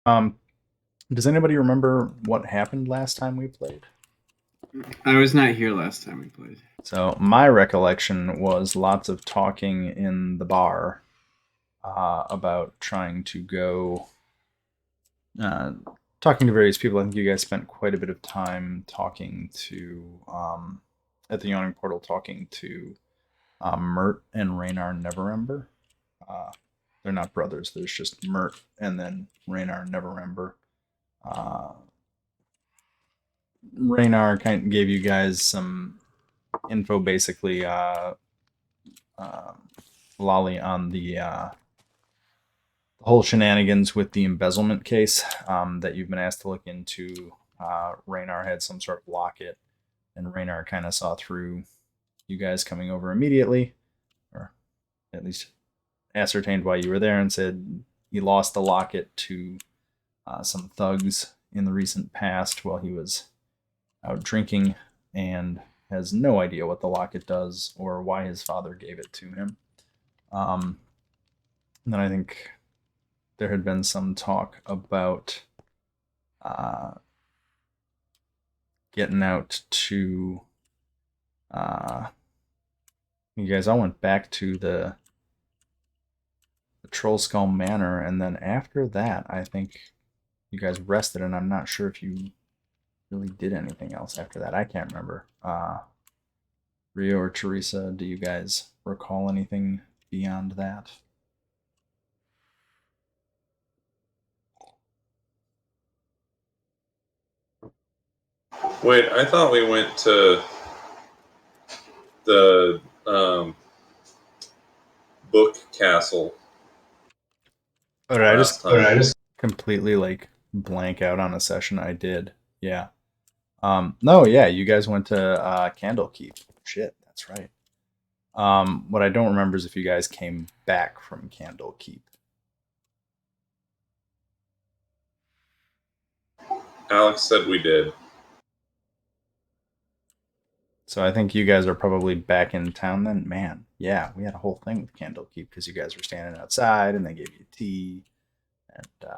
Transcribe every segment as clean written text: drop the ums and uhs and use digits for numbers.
Um, does anybody remember what happened last time we played? I was not here last time we played. So my recollection was lots of talking in the bar about trying to go, uh, talking to various people. I think you guys spent quite a bit of time talking to, at the Yawning Portal, talking to Mert and Raynar Neverember. Uh, they're not brothers. There's just Mert and then Raynar Neverember. Uh, Raynar kind of gave you guys some info, basically, uh, Lolly, on the whole shenanigans with the embezzlement case that you've been asked to look into. Raynar had some sort of locket, and Raynar kind of saw through you guys coming over immediately, or at least ascertained why you were there, and said he lost the locket to some thugs in the recent past while he was out drinking, and has no idea what the locket does or why his father gave it to him. And then I think there had been some talk about uh, getting out to. You guys all went back to the Troll Skull Manor, and then after that, I think you guys rested, and I'm not sure if you really did anything else after that. I can't remember. Rio or Theresa, do you guys recall anything beyond that? Wait, I thought we went to the book castle Or did I last just time. completely like blank out on a session I did? Yeah. No, yeah, you guys went to Candlekeep. Shit, that's right. What I don't remember is if you guys came back from Candlekeep. Alex said we did. So I think you guys are probably back in town then. Man, yeah, we had a whole thing with Candlekeep because you guys were standing outside and they gave you tea, and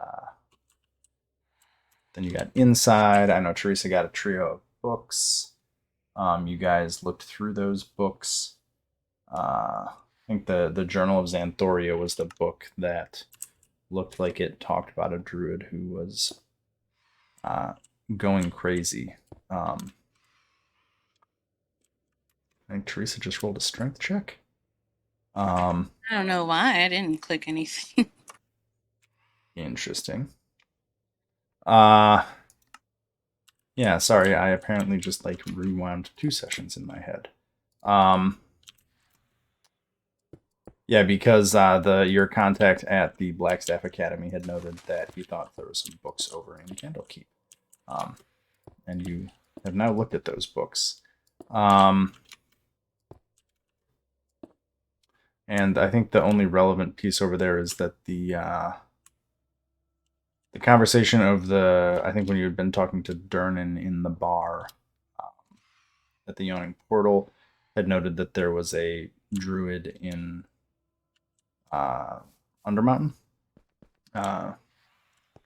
then you got inside. I know Theresa got a trio of books. You guys looked through those books. I think the Journal of Xanthoria was the book that looked like it talked about a druid who was uh, going crazy. I think Theresa just rolled a strength check. I don't know why I didn't click anything. Interesting. Uh yeah, sorry, I apparently just like rewound 2 sessions in my head. Um yeah, because the your contact at the Blackstaff Academy had noted that he thought there were some books over in Candlekeep. Um and you have now looked at those books. And I think the only relevant piece over there is that the conversation of I think when you had been talking to Durnan in the bar at the Yawning Portal, had noted that there was a druid in Undermountain. Uh,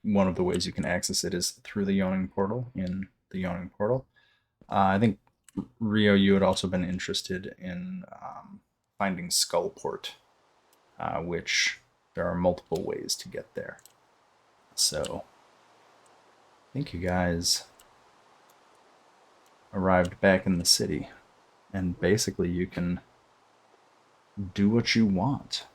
one of the ways you can access it is through the Yawning Portal in the Yawning Portal. I think Rio, you had also been interested in finding Skullport, which there are multiple ways to get there. So I think you guys arrived back in the city, and basically you can do what you want.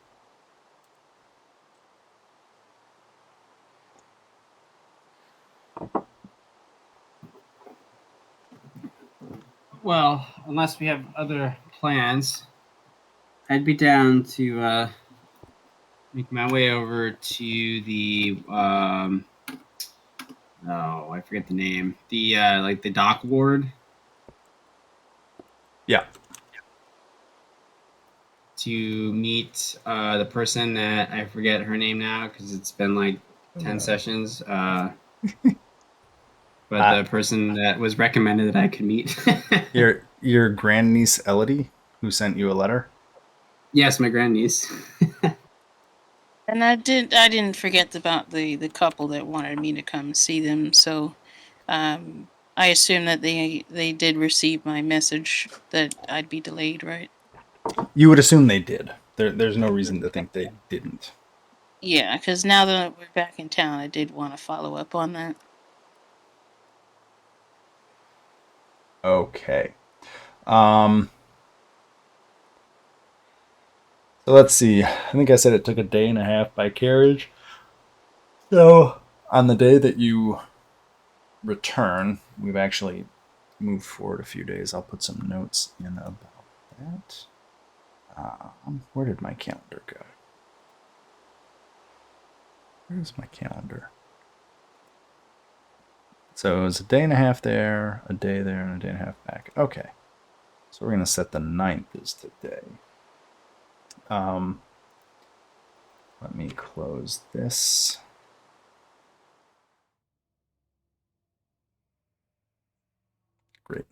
Well, unless we have other plans, I'd be down to make my way over to the oh, I forget the name. The like the dock ward. Yeah. To meet the person that I forget her name now because it's been like 10 sessions. But the person that was recommended that I could meet. your grandniece Elodie, who sent you a letter. Yes, my grandniece. And I didn't forget about the couple that wanted me to come see them. So, I assume that they did receive my message that I'd be delayed, right? You would assume they did. There's no reason to think they didn't. Yeah, because now that we're back in town, I did want to follow up on that. Okay. So let's see. I think I said it took a day and a half by carriage. So on the day that you return, we've actually moved forward a few days. I'll put some notes in about that. Where did my calendar go? Where's my calendar? So it was a day and a half there, a day there, and a day and a half back. Okay. So we're going to set the 9th as today. Let me close this. Great.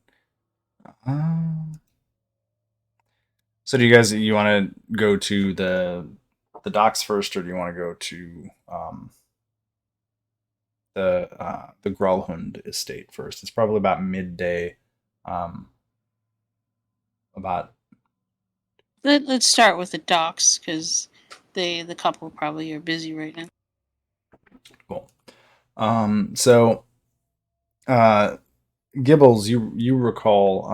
So do you want to go to the docks first, or do you want to go to the Gralhund estate first? It's probably about midday. About Let's start with the docks because the couple probably are busy right now. cool. So Gibbles, you recall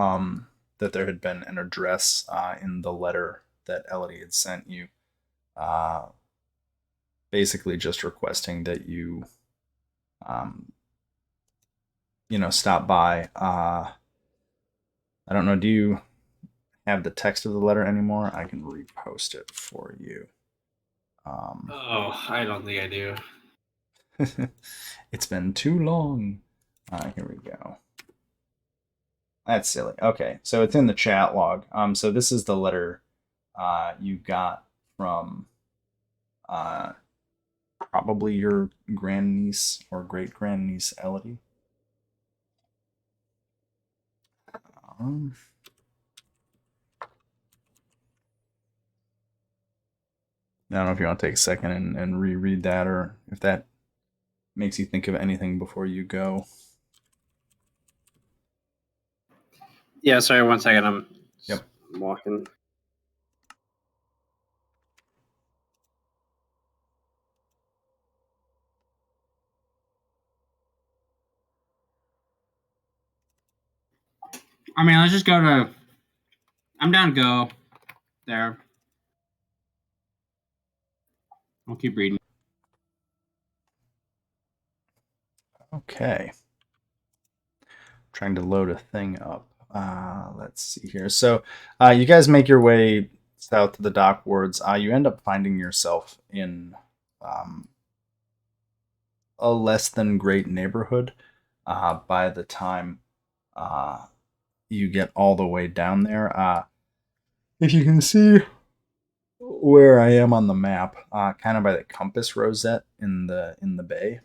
that there had been an address in the letter that Elodie had sent you, basically just requesting that you, stop by. I don't know. Do you have the text of the letter anymore? I can repost it for you. Oh, I don't think I do. It's been too long. Here we go. That's silly. Okay, so it's in the chat log. So this is the letter you got from probably your grandniece or great grandniece Elodie. I don't know if you want to take a second and reread that, or if that makes you think of anything before you go. Yeah, sorry, 1 second. I'm Yep. walking. I mean, let's just go to. I'm down to go there. I'll keep reading. Okay. Trying to load a thing up. Let's see here. So you guys make your way south to the dock wards. You end up finding yourself in a less than great neighborhood by the time you get all the way down there. If you can see where I am on the map, kind of by the compass rosette in the bay,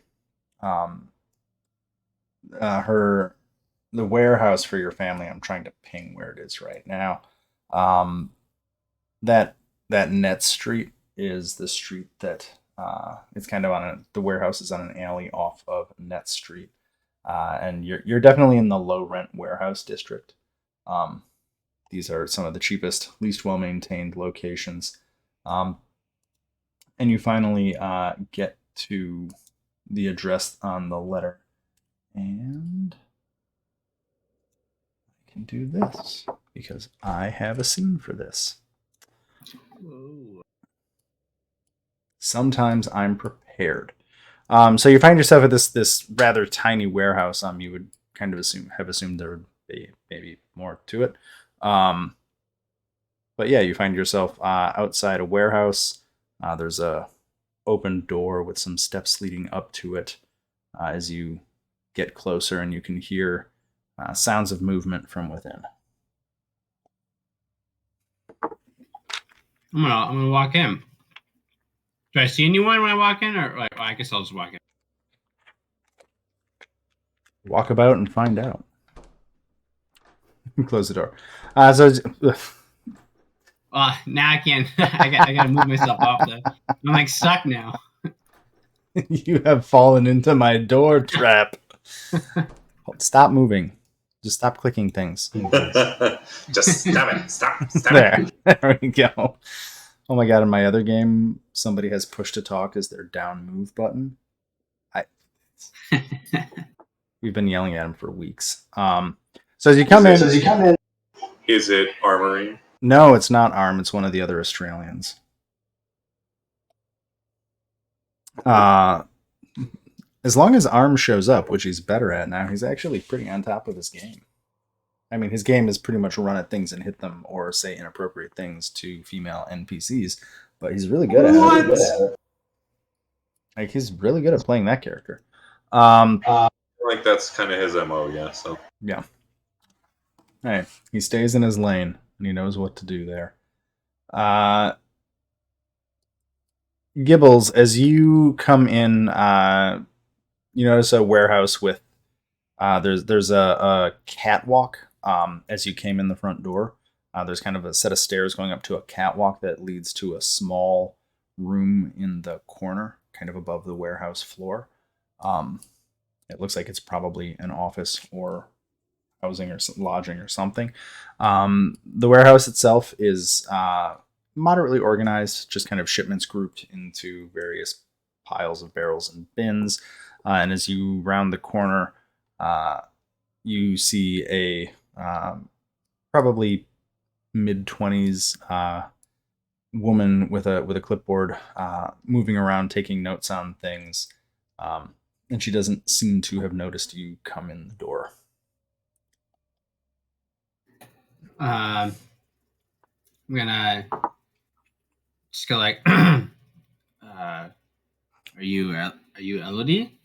the warehouse for your family. I'm trying to ping where it is right now. That Net Street is the street that it's kind of the warehouse is on an alley off of Net Street, and you're definitely in the low rent warehouse district. These are some of the cheapest, least well maintained locations, and you finally get to the address on the letter, and I can do this because I have a scene for this. Whoa. Sometimes I'm prepared. So you find yourself at this rather tiny warehouse. You would kind of have assumed there would be maybe more to it. But yeah, you find yourself outside a warehouse. There's a open door with some steps leading up to it. As you get closer, and you can hear sounds of movement from within. I'm gonna walk in. Do I see anyone when I walk in, or like? I guess I'll just walk in. Walk about and find out. Close the door. Now I can't. I gotta move myself off the. I'm like stuck now. You have fallen into my door trap. Stop moving. Just stop clicking things. Just stop it. Stop. Stop There. it. There we go. Oh my god, in my other game, somebody has push to talk as their down move button. We've been yelling at him for weeks. So as you come in, Is it armory? no, it's not Arm. It's one of the other Australians. As long as Arm shows up, which he's better at now, he's actually pretty on top of his game. I mean, his game is pretty much run at things and hit them or say inappropriate things to female NPCs, but he's really good at it. Like, he's really good at playing that character. Like that's kind of his MO, yeah. So Yeah. Hey, he stays in his lane and he knows what to do there. Gibbles, as you come in, you notice a warehouse with there's a catwalk as you came in the front door. There's kind of a set of stairs going up to a catwalk that leads to a small room in the corner, kind of above the warehouse floor. It looks like it's probably an office or housing or lodging or something. The warehouse itself is moderately organized, just kind of shipments grouped into various piles of barrels and bins. And as you round the corner, you see a probably mid-20s woman with a clipboard moving around, taking notes on things. And she doesn't seem to have noticed you come in the door. I'm gonna just go like, are you Elodie?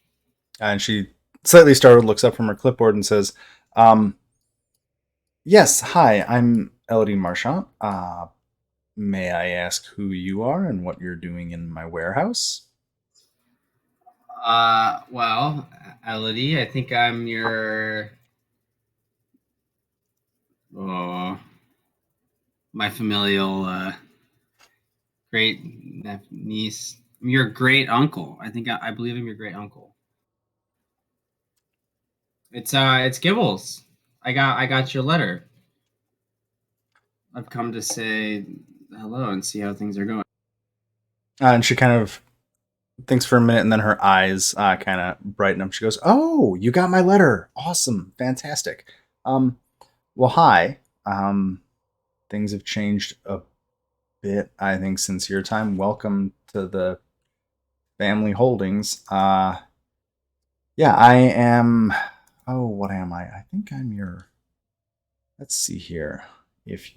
And she slightly startled, looks up from her clipboard and says, yes, hi, I'm Elodie Marchant. May I ask who you are and what you're doing in my warehouse? Well, Elodie, I think I'm your my familial great niece. I'm your great uncle. I believe I'm your great uncle. It's Gibbles. I got your letter. I've come to say hello and see how things are going. And she kind of thinks for a minute, and then her eyes kind of brighten up. She goes, "Oh, you got my letter! Awesome, fantastic. Well, hi. Things have changed a bit, I think, since your time. Welcome to the family holdings. Yeah, I am. Oh, what am I? I think I'm your. Let's see here. If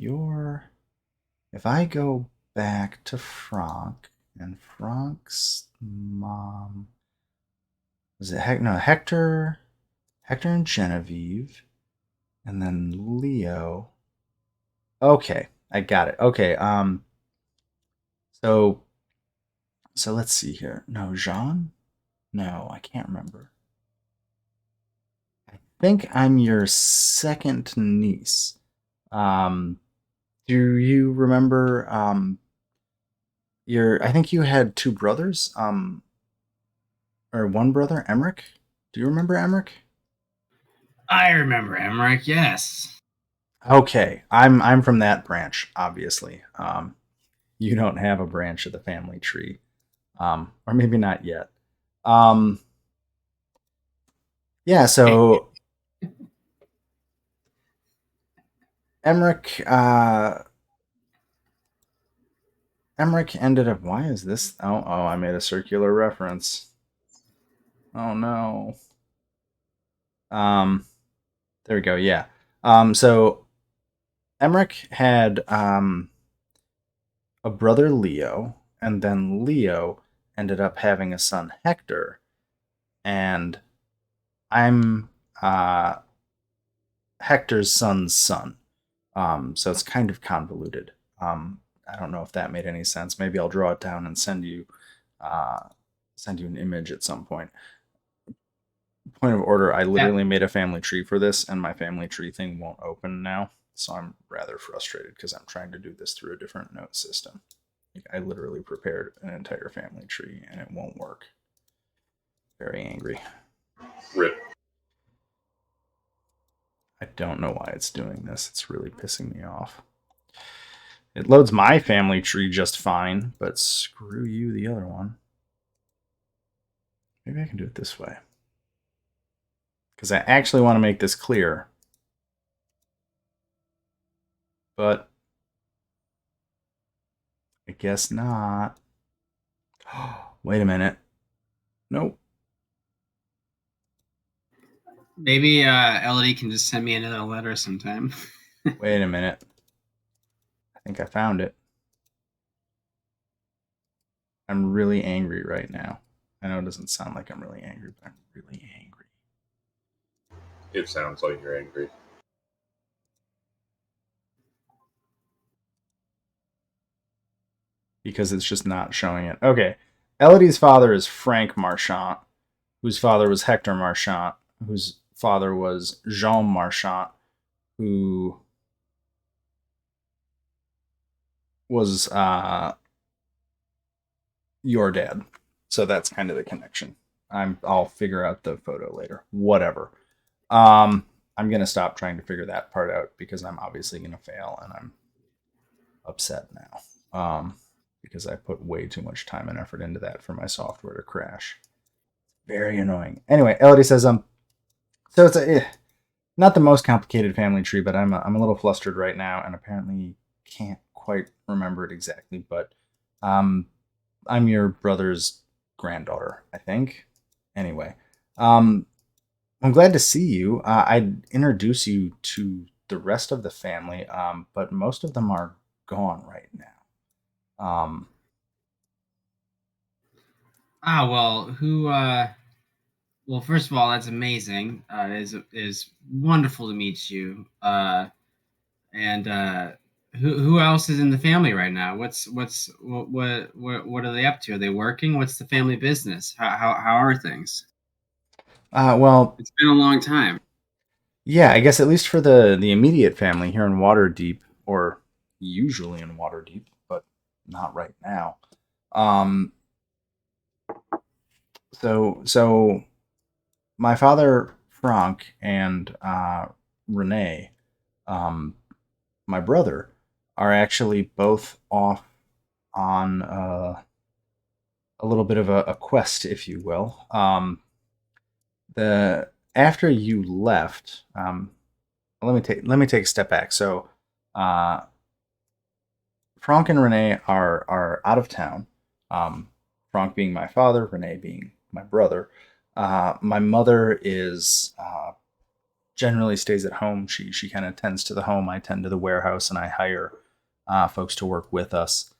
I go back to Franck and Franck's mom was it Hector and Genevieve, and then Leo. Okay, I got it. Okay, so let's see here. No, Jean? No, I can't remember. I think I'm your second niece. Do you remember I think you had two brothers, or one brother, Emmerich? Do you remember Emmerich? I remember Emmerich, yes. Okay, I'm from that branch, obviously. You don't have a branch of the family tree, or maybe not yet. Yeah, so Emmerich ended up. Why is this? Oh, I made a circular reference. Oh no. There we go. Yeah. So Emmerich had a brother Leo, and then Leo ended up having a son Hector, and I'm Hector's son's son. So it's kind of convoluted. I don't know if that made any sense. Maybe I'll draw it down and send you an image at some point. Point of order, I literally made a family tree for this, and my family tree thing won't open now. So I'm rather frustrated because I'm trying to do this through a different note system. Like, I literally prepared an entire family tree and it won't work. Very angry. Rip. I don't know why it's doing this. It's really pissing me off. It loads my family tree just fine, but screw you, the other one. Maybe I can do it this way. Because I actually want to make this clear. But I guess not. Wait a minute. Nope. Maybe Elodie can just send me another letter sometime. Wait a minute. I think I found it. I'm really angry right now. I know it doesn't sound like I'm really angry, but I'm really angry. It sounds like you're angry. Because it's just not showing it. Okay. Elodie's father is Frank Marchant, whose father was Hector Marchant, whose father was Jean Marchant, who was your dad. So that's kind of the connection. I'll figure out the photo later. Whatever. I'm gonna stop trying to figure that part out because I'm obviously gonna fail and I'm upset now. Because I put way too much time and effort into that for my software to crash. Very annoying. Anyway, Elodie says so it's not the most complicated family tree, but I'm a little flustered right now and apparently can't quite remember it exactly. But I'm your brother's granddaughter, I think. Anyway, I'm glad to see you. I'd introduce you to the rest of the family, but most of them are gone right now. Well, who? Well, first of all, that's amazing. Is wonderful to meet you. And who else is in the family right now? What are they up to? Are they working? What's the family business? How are things? Well, It's been a long time. yeah, I guess at least for the immediate family here in Waterdeep, or usually in Waterdeep, but not right now. So my father Frank and Renee, my brother, are actually both off on a little bit of a quest, if you will. The after you left, let me take a step back. So, Frank and Renee are out of town. Frank being my father, Renee being my brother. My mother is generally stays at home. She kind of tends to the home. I tend to the warehouse, and I hire folks to work with us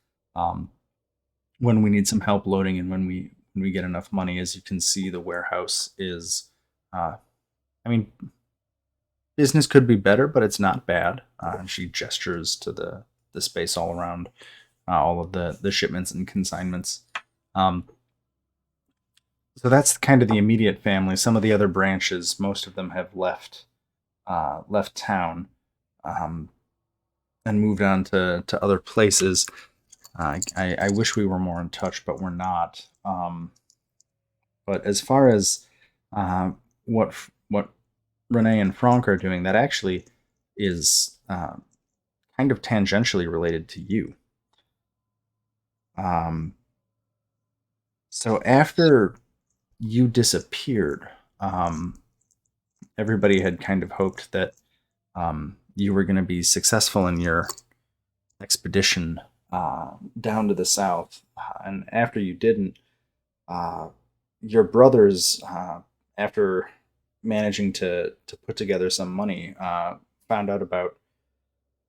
when we need some help loading and when we get enough money. As you can see, the warehouse is, I mean, business could be better, but it's not bad. She gestures to the space all around, all of the shipments and consignments. So that's kind of the immediate family. Some of the other branches, most of them have left town, and moved on to other places. I wish we were more in touch, but we're not. But as far as what Renee and Frank are doing, that actually is kind of tangentially related to you. So after you disappeared, everybody had kind of hoped that you were going to be successful in your expedition down to the south. And after you didn't, your brothers, after managing to put together some money, found out about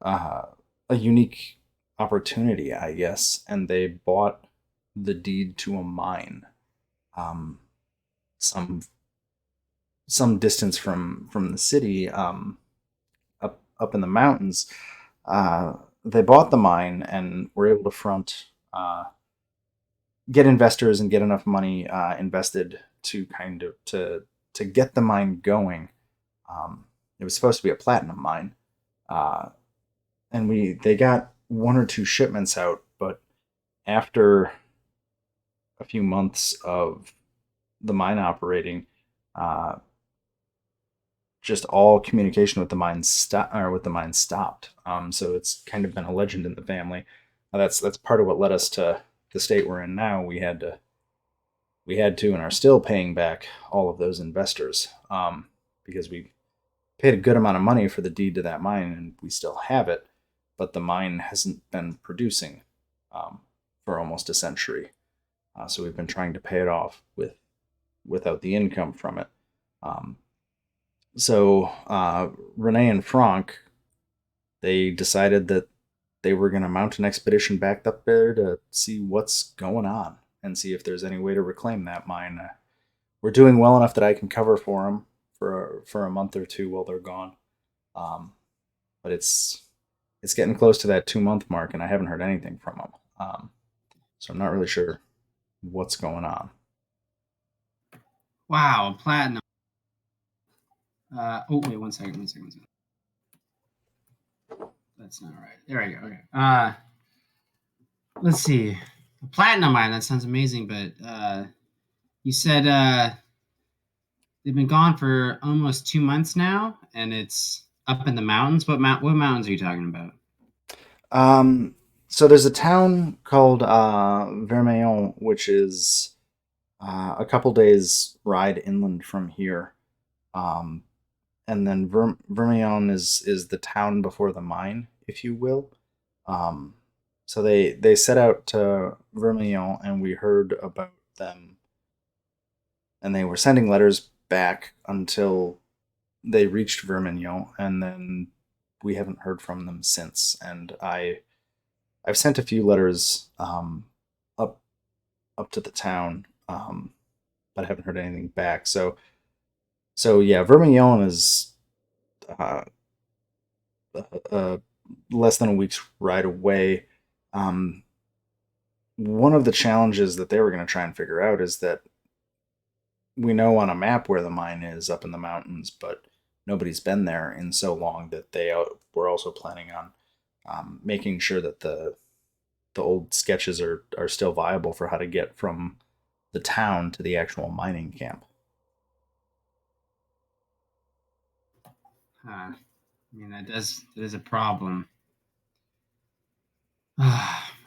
a unique opportunity, I guess, and they bought the deed to a mine, some distance from the city, up in the mountains. They bought the mine and were able to get investors and get enough money invested to kind of to get the mine going. It was supposed to be a platinum mine, they got 1 or 2 shipments out, but after a few months of the mine operating, uh, just all communication with the mine stopped. So it's kind of been a legend in the family. That's part of what led us to the state we're in now. We had to and are still paying back all of those investors, because we paid a good amount of money for the deed to that mine, and we still have it, but the mine hasn't been producing for almost a century. So we've been trying to pay it off without the income from it. So Renee and Franck, they decided that they were going to mount an expedition back up there to see what's going on and see if there's any way to reclaim that mine. We're doing well enough that I can cover for them for a month or two while they're gone. But it's getting close to that 2-month mark, and I haven't heard anything from them. So I'm not really sure what's going on. Wow, platinum. Wait, one second. That's not right. There we go. Okay. Let's see. A platinum mine. That sounds amazing, but you said they've been gone for almost 2 months now, and it's up in the mountains. What mountains are you talking about? So there's a town called Vermeillon, which is a couple days ride inland from here. And then Vermeillon is the town before the mine, if you will. So they set out to Vermeillon, and we heard about them, and they were sending letters back until they reached Vermignon, and then we haven't heard from them since. And I've sent a few letters up to the town, but I haven't heard anything back. So yeah, Vermignon is less than a week's ride away. One of the challenges that they were going to try and figure out is that we know on a map where the mine is up in the mountains, but nobody's been there in so long that they were also planning on making sure that the old sketches are still viable for how to get from the town to the actual mining camp. I mean, that is a problem.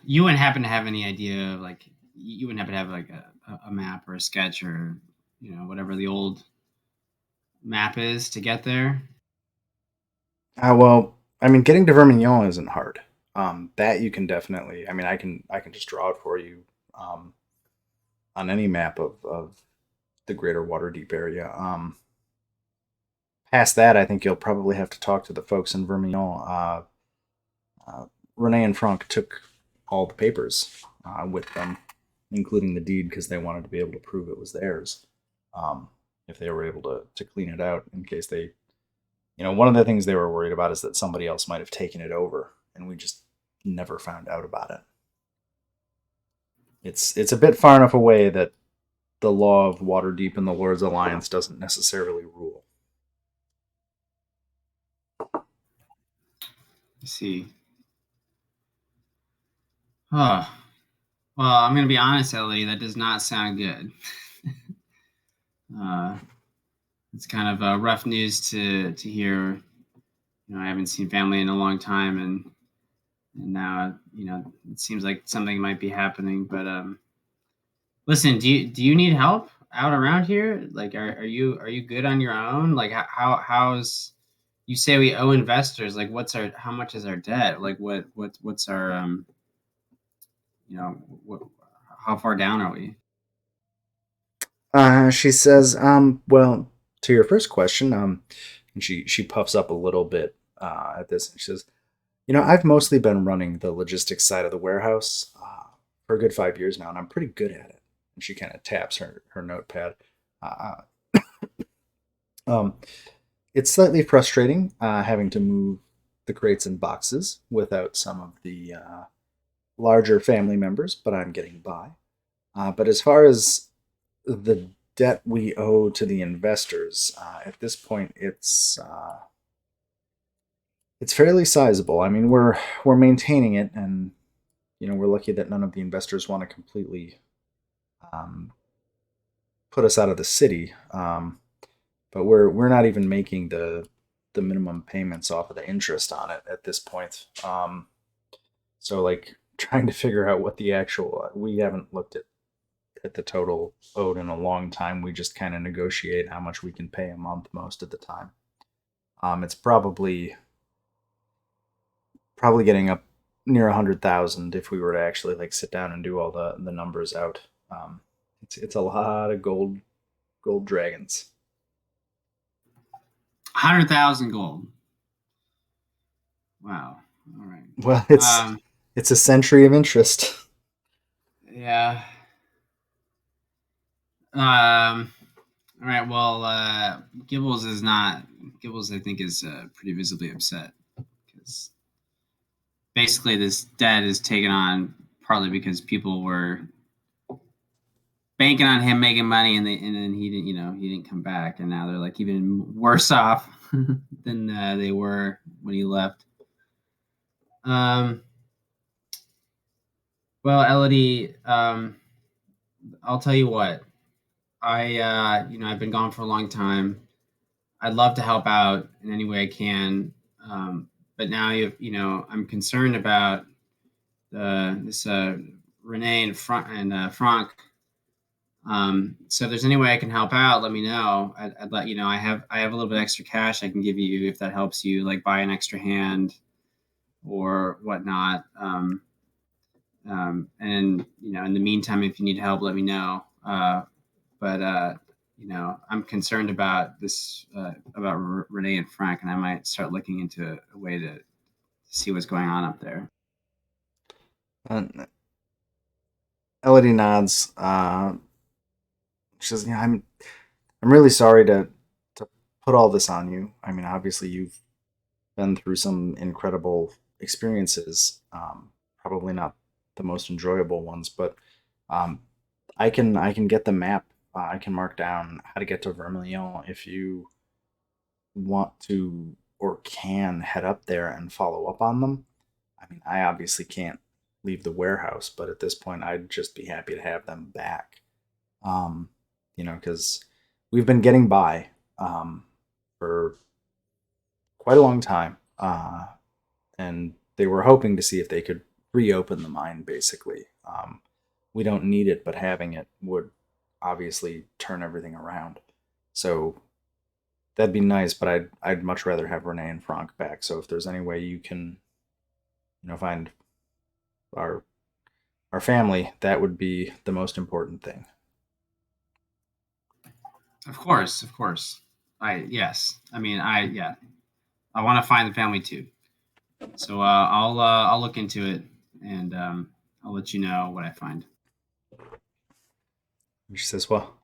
You wouldn't happen to have any idea, like, you wouldn't happen to have like a map or a sketch or, whatever the old map is to get there? Well, I mean, getting to Vermignon isn't hard. That you can definitely. I mean, I can just draw it for you on any map of the greater Waterdeep area. Past that, I think you'll probably have to talk to the folks in Vermignon. Renee and Franck took all the papers with them, including the deed, because they wanted to be able to prove it was theirs. If they were able to clean it out, in case they, one of the things they were worried about is that somebody else might have taken it over, and we just never found out about it. It's a bit far enough away that the law of Waterdeep and the Lord's Alliance doesn't necessarily rule. I see. Oh, well, I'm going to be honest, Ellie, that does not sound good. It's kind of rough news to hear. I haven't seen family in a long time, and now, it seems like something might be happening. But listen, do you need help out around here? Like, are you good on your own? Like, how's, you say we owe investors? Like, how much is our debt? Like, what's our how far down are we? She says, well, to your first question, and she puffs up a little bit at this, and she says, I've mostly been running the logistics side of the warehouse for a good 5 years now, and I'm pretty good at it. And she kind of taps her notepad. It's slightly frustrating having to move the crates and boxes without some of the larger family members, but I'm getting by. But as far as the debt we owe to the investors, at this point, it's It's fairly sizable. I mean, we're maintaining it, and we're lucky that none of the investors want to completely put us out of the city. But we're not even making the minimum payments off of the interest on it at this point. So like trying to figure out what the actual we haven't looked at the total owed in a long time. We just kind of negotiate how much we can pay a month most of the time. It's probably getting up near 100,000 if we were to actually like sit down and do all the numbers out. It's a lot of gold dragons. 100,000 gold. Wow. All right. Well, it's a century of interest. Yeah. All right. Well, Gibbles, I think, is pretty visibly upset because basically this debt is taken on partly because people were banking on him making money, and then he didn't come back, and now they're like even worse off than they were when he left. Well, Elodie, I'll tell you what. I've been gone for a long time. I'd love to help out in any way I can, but now I'm concerned about this Renee and Franck. So if there's any way I can help out, let me know. I'd let you know. I have a little bit extra cash I can give you if that helps you, like buy an extra hand or whatnot. And in the meantime, if you need help, let me know. But I'm concerned about this, about Renee and Frank, and I might start looking into a way to see what's going on up there. Elodie nods. She says, "Yeah, I'm really sorry to put all this on you. I mean, obviously you've been through some incredible experiences. Probably not the most enjoyable ones, but I can get the map. I can mark down how to get to Vermilion if you want to or can head up there and follow up on them. I mean, I obviously can't leave the warehouse, but at this point, I'd just be happy to have them back. Because we've been getting by for quite a long time, and they were hoping to see if they could reopen the mine, basically. We don't need it, but having it would obviously turn everything around. So that'd be nice, but I'd much rather have Renee and Franck back. So if there's any way you can, find our family, that would be the most important thing. Of course. I want to find the family too. So I'll look into it, and I'll let you know what I find. She says, "Well,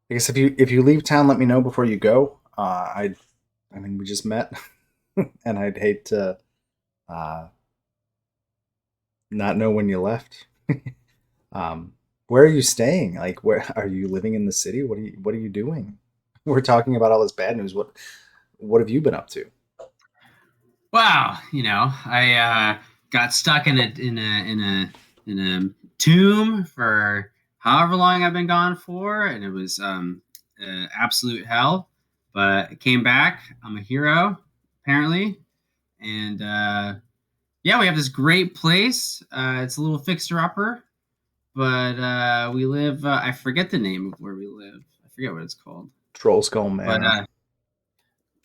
I guess if you leave town, let me know before you go. I mean, we just met, and I'd hate to not know when you left. Where are you staying? Like, where are you living in the city? What are you doing? We're talking about all this bad news. What have you been up to?" Wow, I got stuck in a tomb for however long I've been gone for, and it was absolute hell. But I came back. I'm a hero, apparently, and we have this great place. It's a little fixer-upper, but we live. I forget the name of where we live. I forget what it's called. Troll Skull Manor. But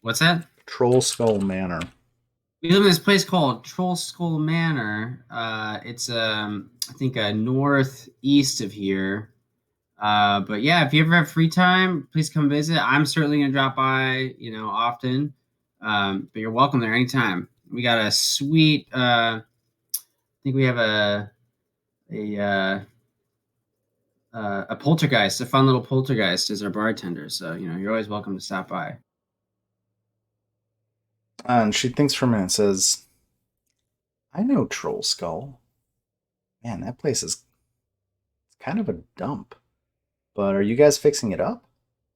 what's that? Troll Skull Manor. We live in this place called Troll Skull Manor. It's I think northeast of here. But yeah, if you ever have free time, please come visit. I'm certainly gonna drop by, often. But you're welcome there anytime. We got a sweet. I think we have a poltergeist, a fun little poltergeist as our bartender. So you're always welcome to stop by. And she thinks for a minute and says, "I know Troll Skull. Man, that place is kind of a dump. But are you guys fixing it up?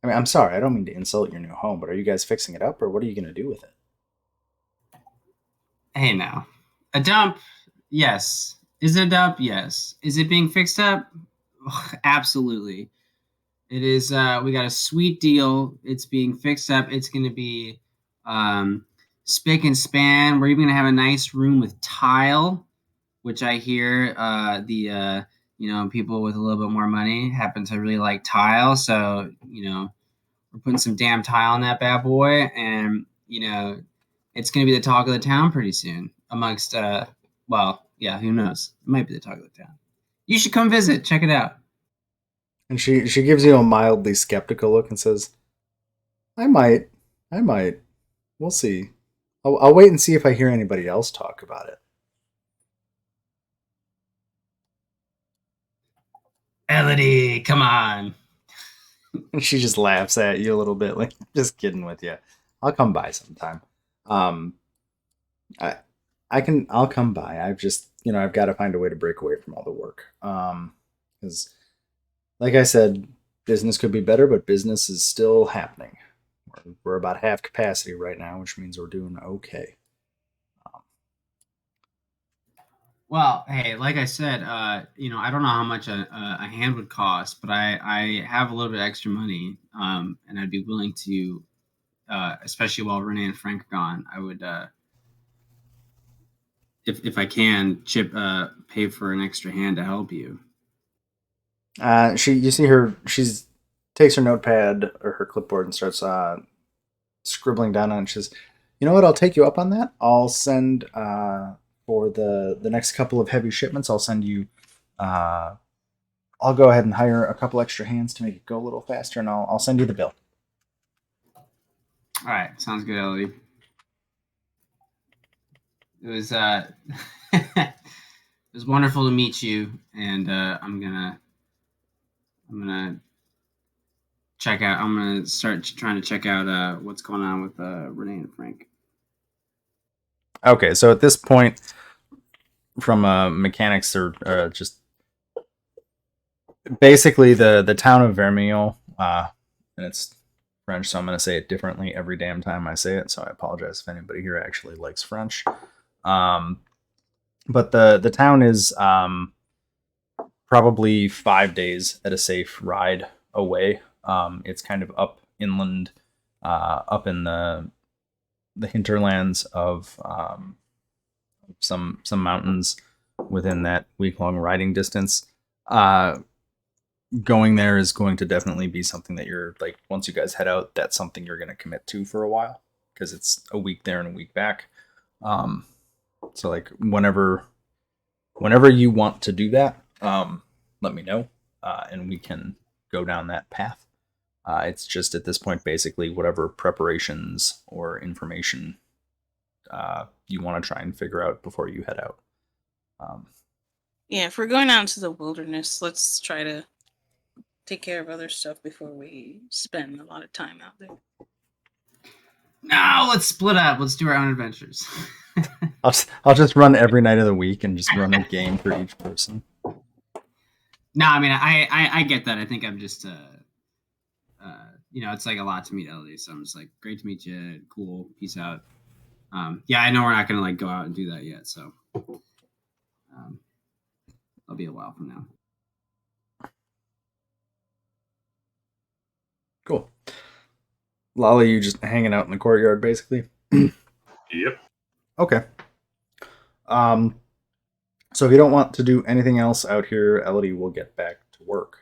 I mean, I'm sorry, I don't mean to insult your new home, but are you guys fixing it up, or what are you going to do with it?" Hey now. A dump? Yes. Is it a dump? Yes. Is it being fixed up? Absolutely. It is. We got a sweet deal. It's being fixed up. It's going to be spick and span. We're even going to have a nice room with tile, which I hear the people with a little bit more money happen to really like tile. So we're putting some damn tile on that bad boy, and it's going to be the talk of the town pretty soon. Amongst who knows? It might be the talk of the town. You should come visit. Check it out. And she gives you a mildly skeptical look and says, I might. We'll see. I'll wait and see if I hear anybody else talk about it. Elodie, come on. And she just laughs at you a little bit, like, just kidding with you. I'll come by sometime. I'll come by. I've just, I've got to find a way to break away from all the work. Because, like I said, business could be better, but business is still happening. We're about half capacity right now, which means we're doing okay. Well, hey, like I said, I don't know how much a hand would cost, but I have a little bit extra money, and I'd be willing to, especially while Renee and Frank are gone, I would, if I can, pay for an extra hand to help you. You see her. She's takes her notepad or her clipboard and starts scribbling down on it. She says, "You know what? I'll take you up on that. I'll send for the next couple of heavy shipments. I'll send you. I'll go ahead and hire a couple extra hands to make it go a little faster, and I'll send you the bill." All right, sounds good, Elodie. It was it was wonderful to meet you, and I'm gonna check out. I'm gonna start trying to check out what's going on with Renee and Frank. Okay, so at this point, from mechanics are just basically the town of Vermillion, and it's French, so I'm going to say it differently every damn time I say it. So I apologize if anybody here actually likes French. But the town is probably 5 days at a safe ride away. It's kind of up inland, up in the hinterlands of some mountains within that week-long riding distance. Going there is going to definitely be something that you're like, once you guys head out, that's something you're going to commit to for a while, because it's a week there and a week back. So like whenever you want to do that, let me know, and we can go down that path. It's just at this point, basically, whatever preparations or information you want to try and figure out before you head out. Yeah, if we're going out into the wilderness, let's try to take care of other stuff before we spend a lot of time out there. No, let's split up. Let's do our own adventures. I'll just run every night of the week and just run a game for each person. No, I mean I get that. I think I'm just it's like a lot to meet Elodie, so I'm just like, great to meet you. Cool, peace out. Yeah, I know we're not gonna like go out and do that yet, so it'll be a while from now. Cool. Lolly, you just hanging out in the courtyard, basically? Yep. Okay. So if you don't want to do anything else out here, Elodie will get back to work.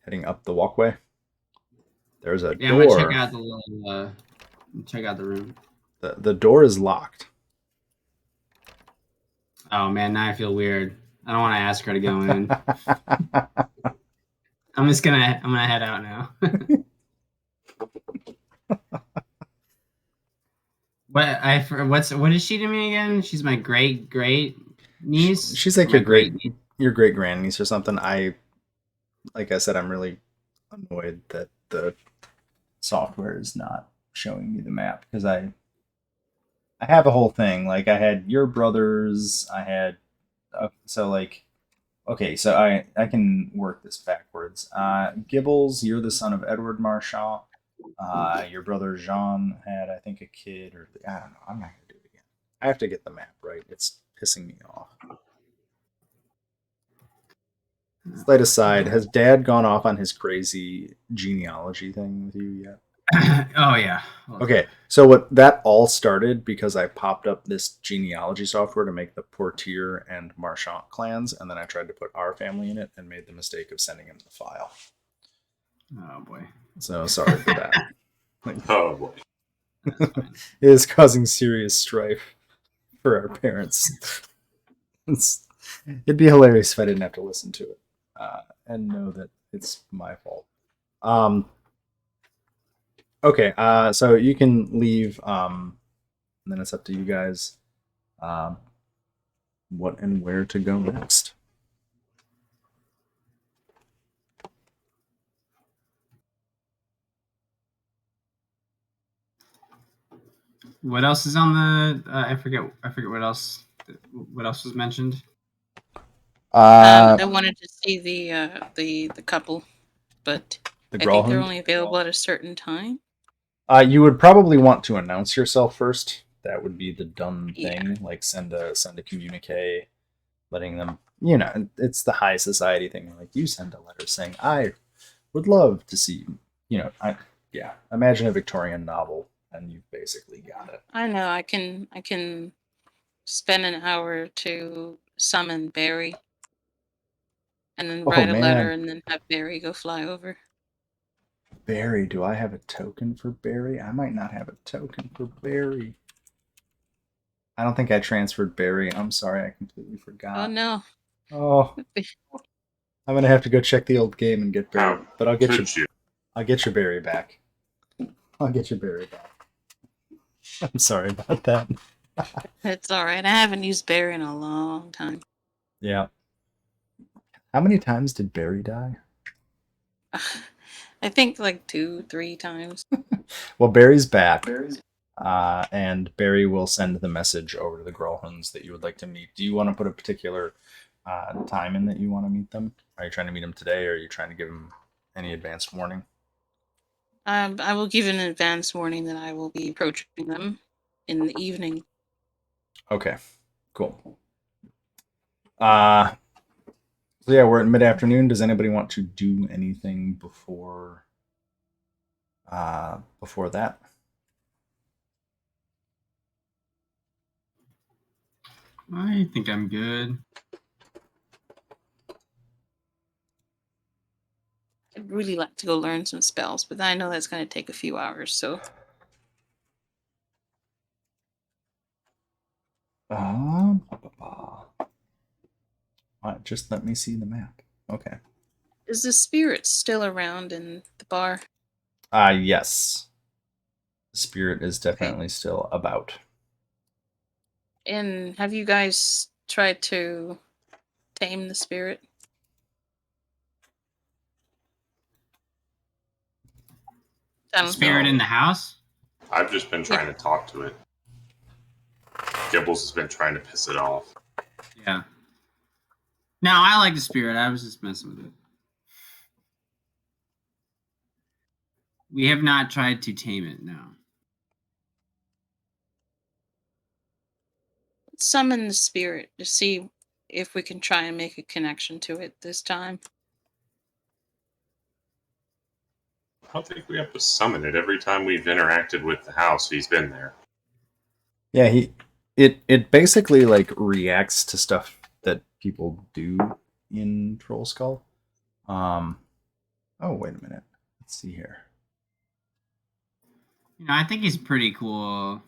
Heading up the walkway. There's a door. I'm gonna check out the little. Check out the room. The door is locked. Oh man, now I feel weird. I don't want to ask her to go in. I'm gonna head out now. What is she to me again? She's my great niece. She's like your great grandniece or something. Like I said, I'm really annoyed that the software is not showing me the map, because I have a whole thing. Like, I had your brothers, I had so like, okay, so I can work this backwards. Gibbles, you're the son of Edward Marchand. Your brother Jean had, I think, a kid, or I don't know. I'm not gonna I have to get the map right. It's pissing me off. Slight aside, has Dad gone off on his crazy genealogy thing with you yet? Oh yeah. Okay, so what that all started because I popped up this genealogy software to make the Portier and Marchant clans, and then I tried to put our family in it and made the mistake of sending him the file. Oh boy. So sorry for that. Oh boy. That's fine. It is causing serious strife for our parents. It'd be hilarious if I didn't have to listen to it and know that it's my fault. Okay, so you can leave, and then it's up to you guys what and where to go next. What else is on the? I forget what else. What else was mentioned? They wanted to see the couple, but The I think they're Gralhund. only available at a certain time. You would probably want to announce yourself first. That would be the done thing. Yeah. Like send a communique, letting them. You know, it's the high society thing. Like you send a letter saying, "I would love to see you." You know, imagine a Victorian novel, and you've basically got it. I know. I can spend an hour to summon Barry, and then Oh, write a letter, man. and then have Barry go fly over. Barry, do I have a token for Barry? I might not have a token for Barry. I don't think I transferred Barry. I'm sorry, I completely forgot. Oh no. Oh, I'm gonna have to go check the old game and get Barry. How But I'll get could you. I'll get your Barry back. I'll get your Barry back. I'm sorry about that. It's all right. I haven't used Barry in a long time. Yeah. How many times did Barry die? I think like 2-3 times. Well, Barry's back. And Barry will send the message over to the Gralhunds that you would like to meet. Do you want to put a particular time in that you want to meet them? Are you trying to meet them today, or are you trying to give them any advanced warning? I will give an advance warning that I will be approaching them in the evening. Okay, cool. So yeah, we're at mid-afternoon. Does anybody want to do anything before that? I think I'm good. I'd really like to go learn some spells, but I know that's going to take a few hours, so... Just let me see the map. Okay. Is the spirit still around in the bar? Yes. The spirit is definitely still about. And have you guys tried to tame the spirit? Spirit in the house? I've just been trying to talk to it. Gibbles has been trying to piss it off. Yeah. No, I like the spirit. I was just messing with it. We have not tried to tame it, no. Let's summon the spirit to see if we can try and make a connection to it this time. I don't think we have to summon it. Every time we've interacted with the house, he's been there. Yeah, it basically like reacts to stuff that people do in Troll Skull. Oh, wait a minute. Let's see here. You know, I think he's pretty cool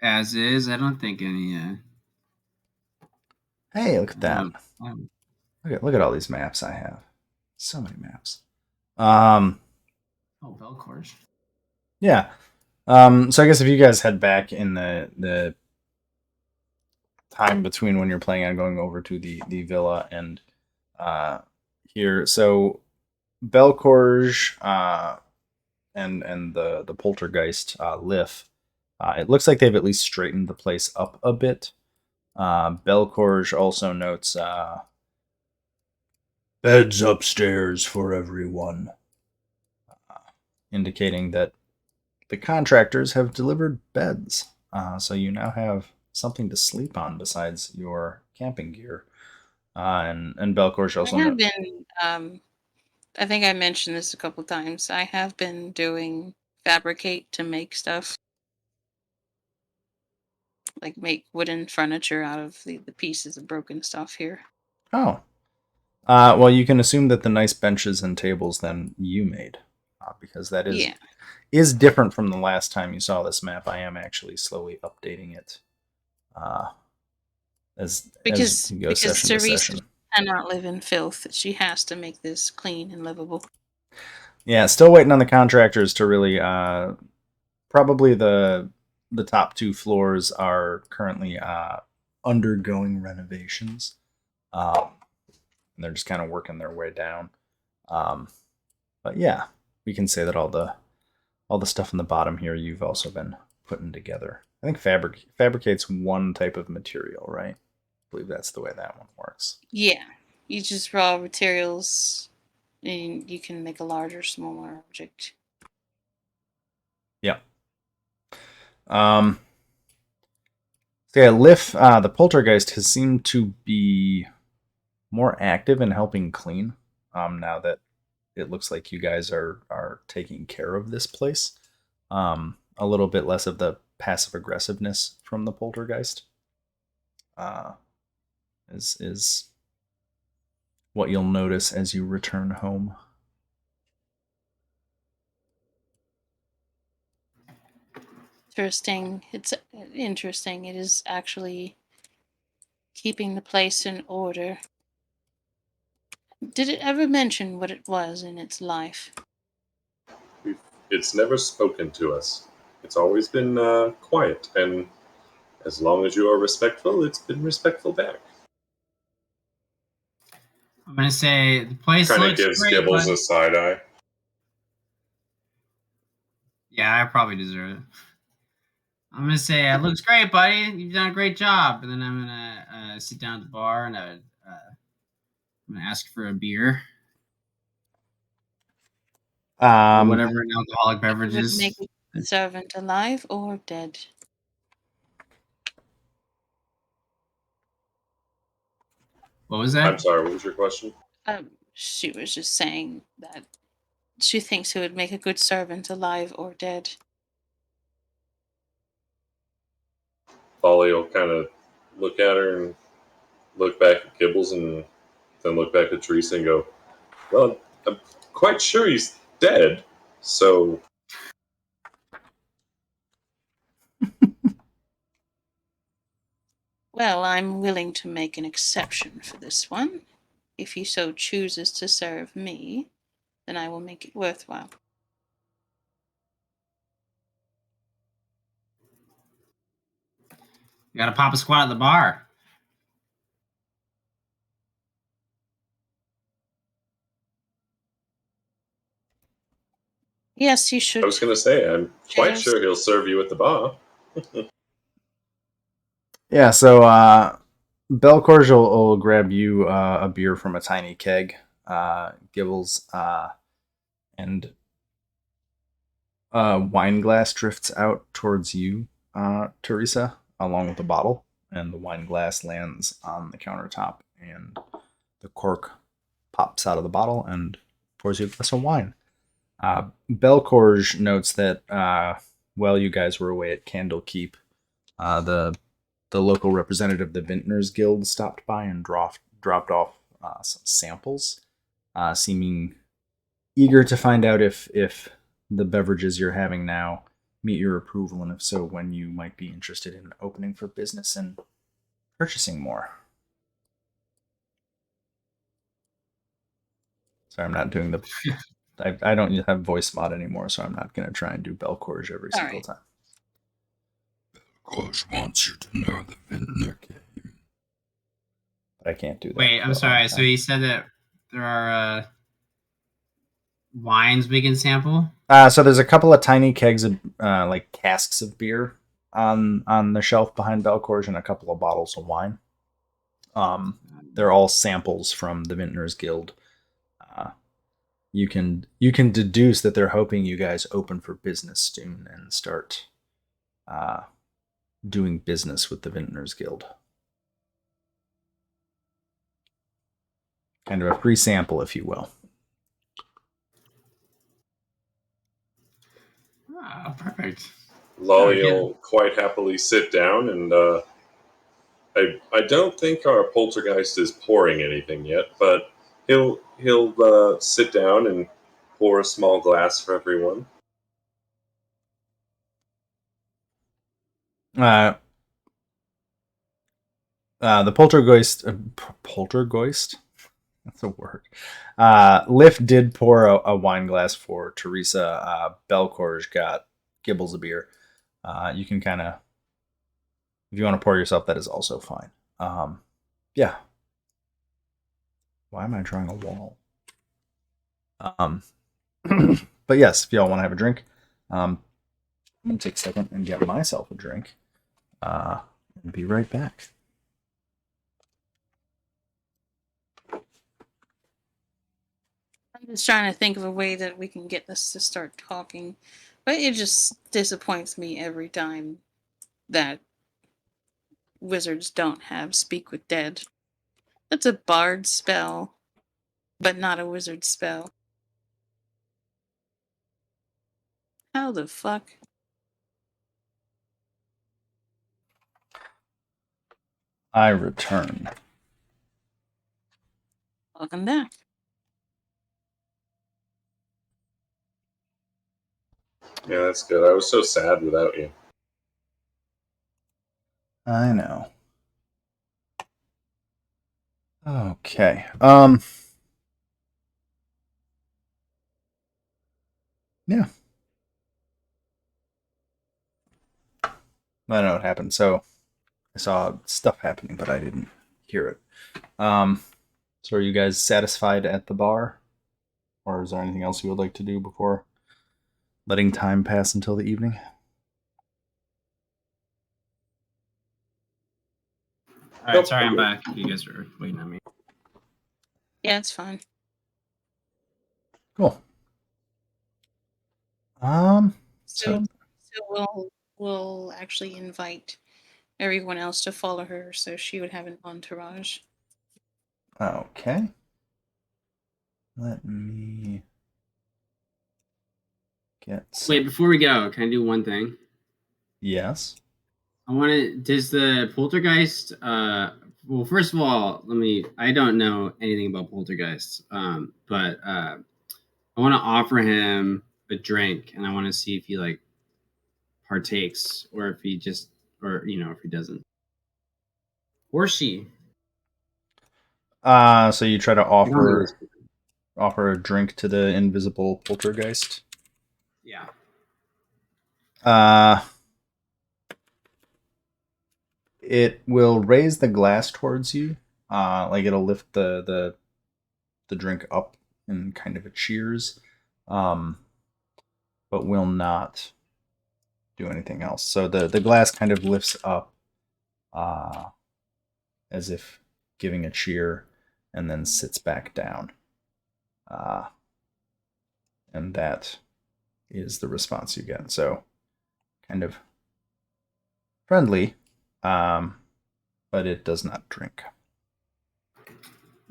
as is. I don't think any. Hey, look at that. Um, Look at all these maps I have. So many maps. oh, Belcourge. Yeah. So I guess if you guys head back in the time between when you're planning on going over to the villa and here, so Belcourge and the poltergeist Lif, it looks like they've at least straightened the place up a bit. Belcourge also notes beds upstairs for everyone, indicating that the contractors have delivered beds. So you now have something to sleep on besides your camping gear. And Belcorsh also I have been. I think I mentioned this a couple times. I have been doing fabricate to make stuff, like make wooden furniture out of the pieces of broken stuff here. Oh. Well, you can assume that the nice benches and tables then you made, because that is different from the last time you saw this map. I am actually slowly updating it as you go session to Theresa session. cannot live in filth. She has to make this clean and livable. Yeah, still waiting on the contractors to really. Probably the top 2 floors are currently undergoing renovations. And they're just kind of working their way down. But yeah, we can say that all the stuff in the bottom here you've also been putting together. I think fabricate's one type of material, right? I believe that's the way that one works. Yeah, you just raw materials, and you can make a larger, smaller object. Yep. So yeah, Liff, the poltergeist has seemed to be more active in helping clean. Now that it looks like you guys are taking care of this place. A little bit less of the passive aggressiveness from the poltergeist. Is what you'll notice as you return home. Interesting. It's interesting. It is actually keeping the place in order. Did it ever mention what it was in its life? It's never spoken to us. It's always been quiet, and as long as you are respectful, it's been respectful back. I'm gonna say the place Kind of looks gives great, Gibbles buddy. a side eye. Yeah, I probably deserve it. I'm gonna say it looks great, buddy. You've done a great job. And then I'm gonna sit down at the bar and I'm gonna ask for a beer or whatever an alcoholic beverage Would is. make a servant alive or dead? What was that? I'm sorry, what was your question? She was just saying that she thinks it would make a good servant alive or dead. Folly will kind of look at her and look back at Gibbles and then look back at Theresa and go, well, I'm quite sure he's dead, so... Well, I'm willing to make an exception for this one. If he so chooses to serve me, then I will make it worthwhile. You gotta pop a squat at the bar. Yes, he should. I was going to say, I'm quite sure he'll serve you at the bar. Yeah, so Belcorge will grab you a beer from a tiny keg, Gibbles, and a wine glass drifts out towards you, Theresa, along with the bottle, and the wine glass lands on the countertop, and the cork pops out of the bottle and pours you a glass of wine. Belcorge notes that while you guys were away at Candlekeep, the local representative of the Vintners Guild stopped by and dropped off some samples, seeming eager to find out if the beverages you're having now meet your approval, and if so, when you might be interested in opening for business and purchasing more. Sorry, I'm not doing the... I don't have voice mod anymore, so I'm not going to try and do Belcorge every single time. Belcorge wants you to know the Vintner game. But I can't do that. Wait, I'm sorry. So he said that there are wines we can sample? So there's a couple of tiny kegs of like casks of beer on the shelf behind Belcorge, and a couple of bottles of wine. They're all samples from the Vintners Guild. You can deduce that they're hoping you guys open for business soon and start doing business with the Vintners Guild. Kind of a free sample, if you will. Ah, perfect. Lolly Okay. will quite happily sit down, and I don't think our poltergeist is pouring anything yet, but he'll sit down and pour a small glass for everyone. The poltergeist, that's a word. Lift did pour a wine glass for Theresa. Belcorge got Gibbles a beer. You can kind of, if you want to pour yourself, that is also fine. Yeah. Why am I drawing a wall? But yes, if y'all want to have a drink, I'm gonna take a second and get myself a drink. And be right back. I'm just trying to think of a way that we can get this to start talking, but it just disappoints me every time that wizards don't have Speak with Dead. That's a bard spell, but not a wizard spell. How the fuck? I return. Welcome back. Yeah, that's good. I was so sad without you. I know. Okay. Yeah. I don't know what happened. So I saw stuff happening, but I didn't hear it. So are you guys satisfied at the bar? Or is there anything else you would like to do before letting time pass until the evening? All right, sorry, I'm back. You guys are waiting on me. Yeah, it's fine. Cool. So we'll actually invite everyone else to follow her, so she would have an entourage. Okay. Let me get some... Wait, before we go, can I do one thing? Yes. I want to. Does the poltergeist? Well, first of all, I don't know anything about poltergeists. But I want to offer him a drink, and I want to see if he like partakes, or if he just, or if he doesn't, or she. So you try to offer a drink to the invisible poltergeist? Yeah. It will raise the glass towards you. Like it'll lift the drink up in kind of a cheers. But will not do anything else. So the glass kind of lifts up as if giving a cheer and then sits back down. And that is the response you get. So kind of friendly, but it does not drink.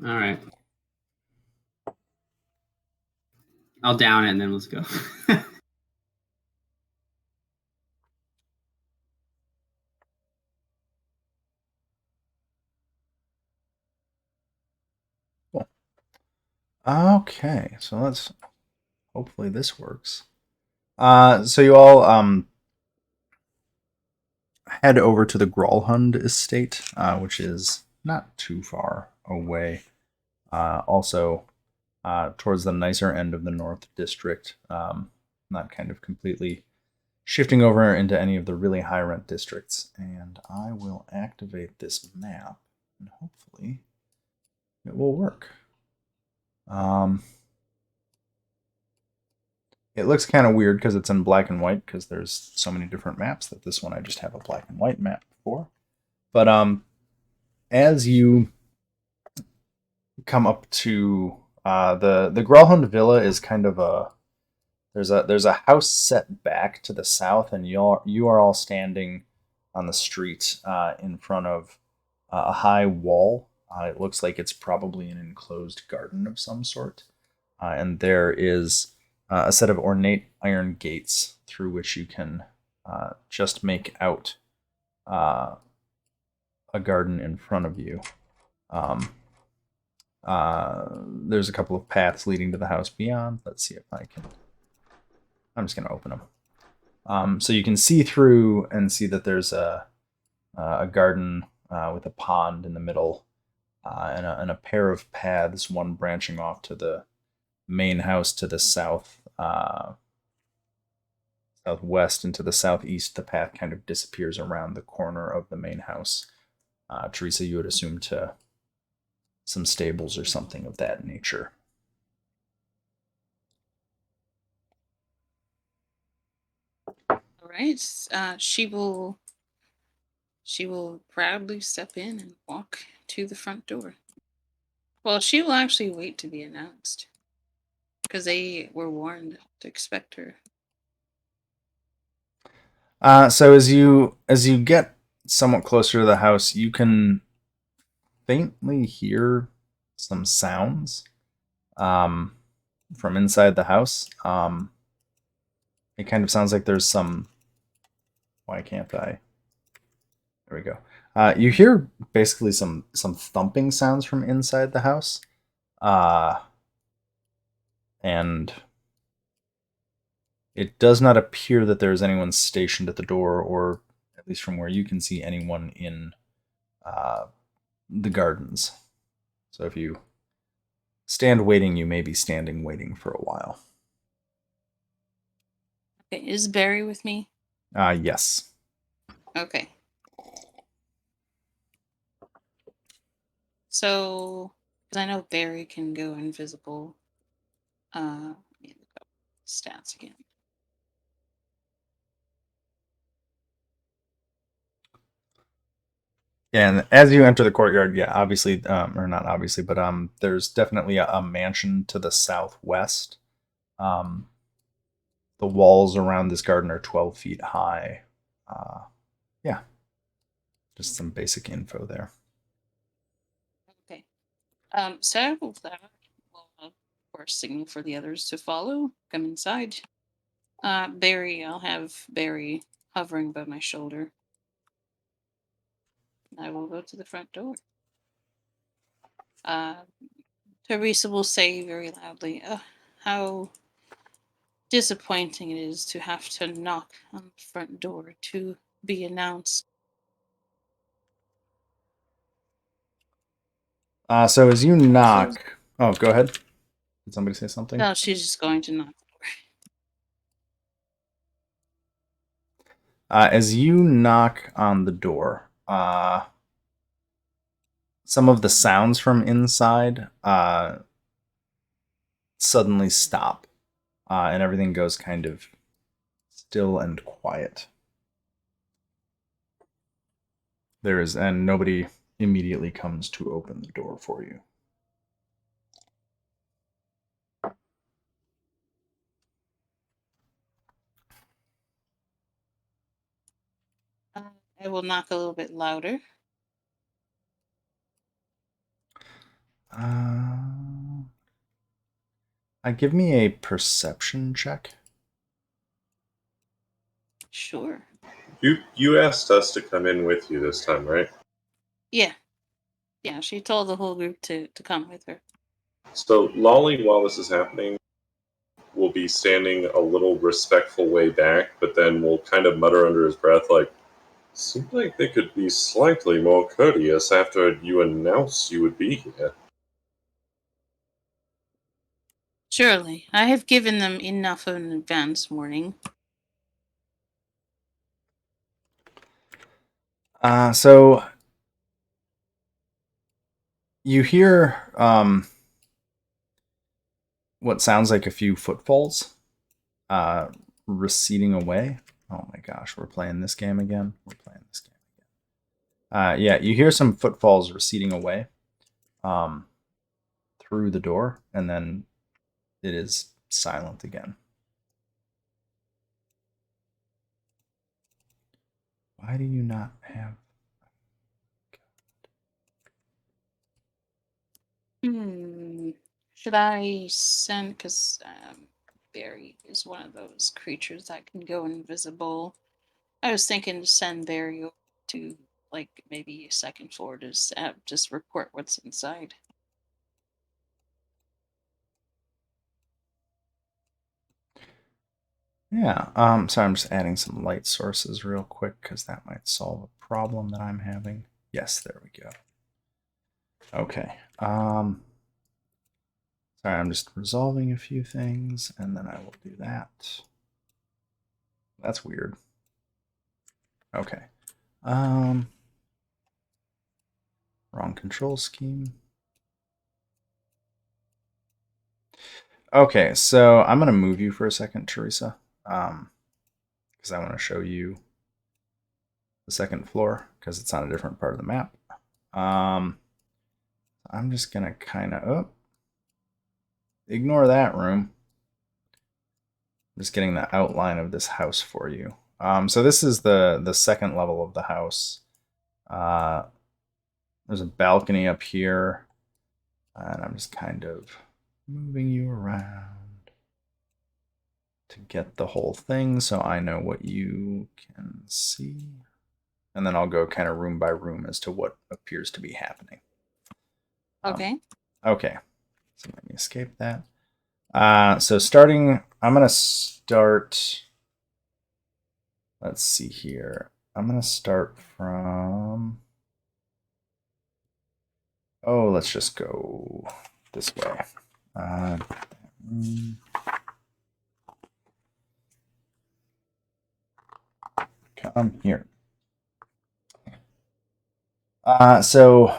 All right. I'll down it and then let's go. Cool. Okay, so let's hopefully this works. So you all head over to the Gralhund estate, which is not too far away. Also, towards the nicer end of the North District, not kind of completely shifting over into any of the really high rent districts. And I will activate this map, and hopefully it will work. It looks kind of weird because it's in black and white, because there's so many different maps that this one I just have a black and white map for. But as you come up to the Gralhund Villa is kind of there's a house set back to the south, and you are all standing on the street in front of a high wall. It looks like it's probably an enclosed garden of some sort. And there is a set of ornate iron gates through which you can just make out a garden in front of you. There's a couple of paths leading to the house beyond. Let's see if I can... I'm just going to open them. So you can see through and see that there's a garden with a pond in the middle and a pair of paths, one branching off to the main house to the south, southwest, and to the southeast. The path kind of disappears around the corner of the main house. Theresa, you would assume to some stables or something of that nature. All right. She will proudly step in and walk to the front door. Well, she will actually wait to be announced, because they were warned to expect her. So as you get somewhat closer to the house, you can faintly hear some sounds from inside the house. It kind of sounds like there's some... Why can't I? There we go. You hear basically some thumping sounds from inside the house. And it does not appear that there's anyone stationed at the door, or at least from where you can see, anyone in the gardens. So if you stand waiting, you may be standing waiting for a while. Okay, is Barry with me? Yes. Okay. So, because I know Barry can go invisible. Let me look up stats again. Yeah, and as you enter the courtyard, yeah, obviously, or not obviously, but there's definitely a mansion to the southwest. The walls around this garden are 12 feet high. Yeah, just some basic info there. Okay. So will of course signal for the others to follow. Come inside. Barry, I'll have Barry hovering by my shoulder. I will go to the front door. Theresa will say very loudly, how disappointing it is to have to knock on the front door to be announced. So as you knock... Oh, go ahead. Did somebody say something? No, she's just going to knock the door. As you knock on the door, some of the sounds from inside suddenly stop, and everything goes kind of still and quiet. And nobody immediately comes to open the door for you. I will knock a little bit louder. Give me a perception check. Sure. You asked us to come in with you this time, right? Yeah. Yeah, she told the whole group to come with her. So Lolly, while this is happening, will be standing a little respectful way back, but then will kind of mutter under his breath like, "Seems like they could be slightly more courteous after you announced you would be here." Surely. I have given them enough of an advance warning. So you hear what sounds like a few footfalls receding away. Oh my gosh, we're playing this game again. Yeah, you hear some footfalls receding away through the door, and then it is silent again. Why do you not have... Should I send, because Barry is one of those creatures that can go invisible. I was thinking to send Barry to, like, maybe second floor to just report what's inside. Yeah, sorry, I'm just adding some light sources real quick because that might solve a problem that I'm having. Yes, there we go. Okay. Sorry, I'm just resolving a few things, and then I will do that. That's weird. Okay. Wrong control scheme. Okay, so I'm gonna move you for a second, Theresa, because I want to show you the second floor because it's on a different part of the map. I'm just gonna kind of ignore that room. I'm just getting the outline of this house for you. So this is the second level of the house. There's a balcony up here, and I'm just kind of moving you around to get the whole thing so I know what you can see. And then I'll go kind of room by room as to what appears to be happening. Okay. Okay, so let me escape that. So starting, I'm going to start, let's see here. I'm going to start from, let's just go this way. Come here. So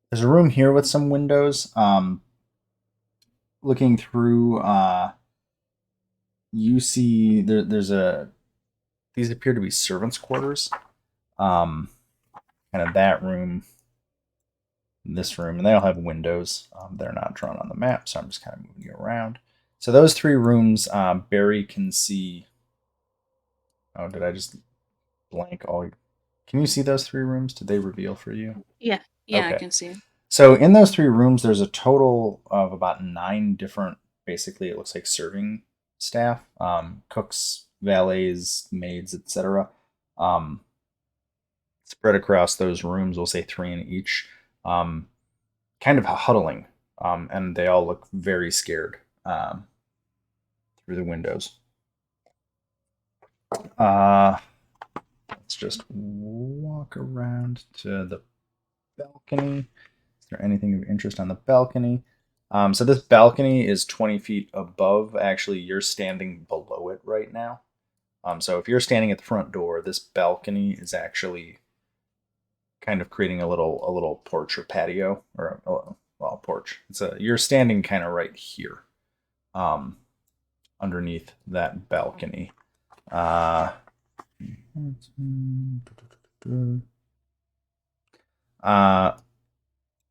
there's a room here with some windows. Looking through, you see there's these appear to be servants' quarters. Kind of that room, this room, and they all have windows. They're not drawn on the map, so I'm just kind of moving you around. So those three rooms, Barry can see. Oh, did I just blank all? Can you see those three rooms? Did they reveal for you? Yeah, Okay. I can see. So in those three rooms, there's a total of about 9 different, basically it looks like serving staff, cooks, valets, maids, etc. Spread across those rooms, we'll say 3 in each, kind of huddling, and they all look very scared through the windows. Let's just walk around to the balcony. Is there anything of interest on the balcony? So this balcony is 20 feet above. Actually, you're standing below it right now. So if you're standing at the front door, this balcony is actually kind of creating a little porch or patio, or a porch. You're standing kind of right here, underneath that balcony.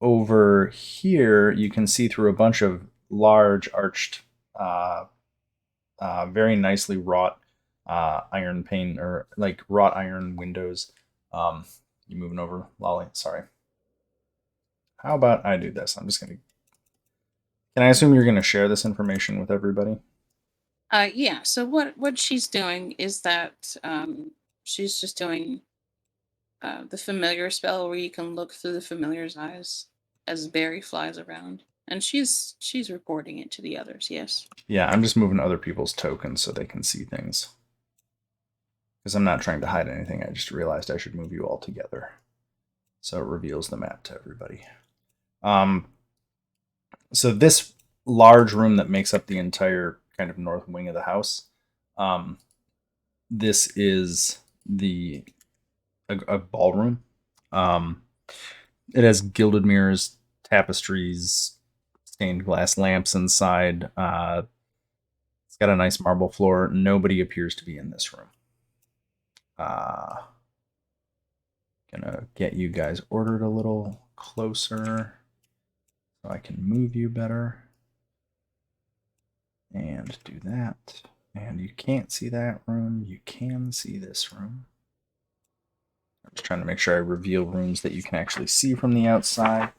Over here, you can see through a bunch of large arched, very nicely wrought iron pane, or like wrought iron windows. You moving over, Lolly? Sorry. How about I do this? I'm just gonna. Can I assume you're gonna share this information with everybody? Yeah. So what she's doing is that she's just doing the familiar spell where you can look through the familiar's eyes as Barry flies around, and she's reporting it to the others. Yes. Yeah, I'm just moving other people's tokens so they can see things. Because I'm not trying to hide anything. I just realized I should move you all together, so it reveals the map to everybody. So this large room that makes up the entire kind of north wing of the house, this is a ballroom. It has gilded mirrors, tapestries, stained glass lamps inside. It's got a nice marble floor. Nobody appears to be in this room. Gonna get you guys ordered a little closer so I can move you better. And do that. And you can't see that room. You can see this room. Just trying to make sure I reveal rooms that you can actually see from the outside.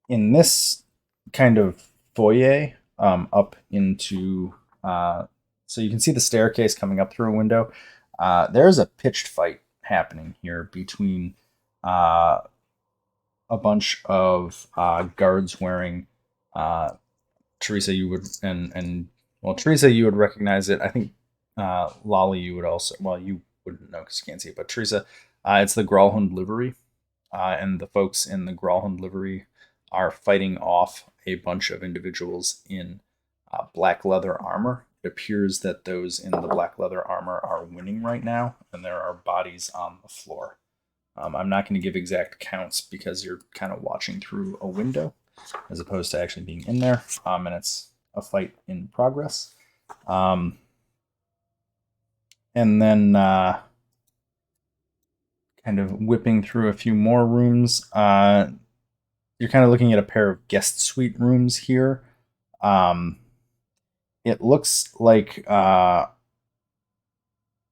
In this kind of foyer, up into, so you can see the staircase coming up through a window. There's a pitched fight happening here between a bunch of guards wearing, Theresa, you would, and well, Theresa, you would recognize it. I think Lolly, you would also, well, you wouldn't know because you can't see it, but Theresa, it's the Gralhund livery, and the folks in the Gralhund livery are fighting off a bunch of individuals in black leather armor. It appears that those in the black leather armor are winning right now, and there are bodies on the floor. I'm not going to give exact counts because you're kind of watching through a window as opposed to actually being in there, and it's a fight in progress. And then kind of whipping through a few more rooms. You're kind of looking at a pair of guest suite rooms here. It looks like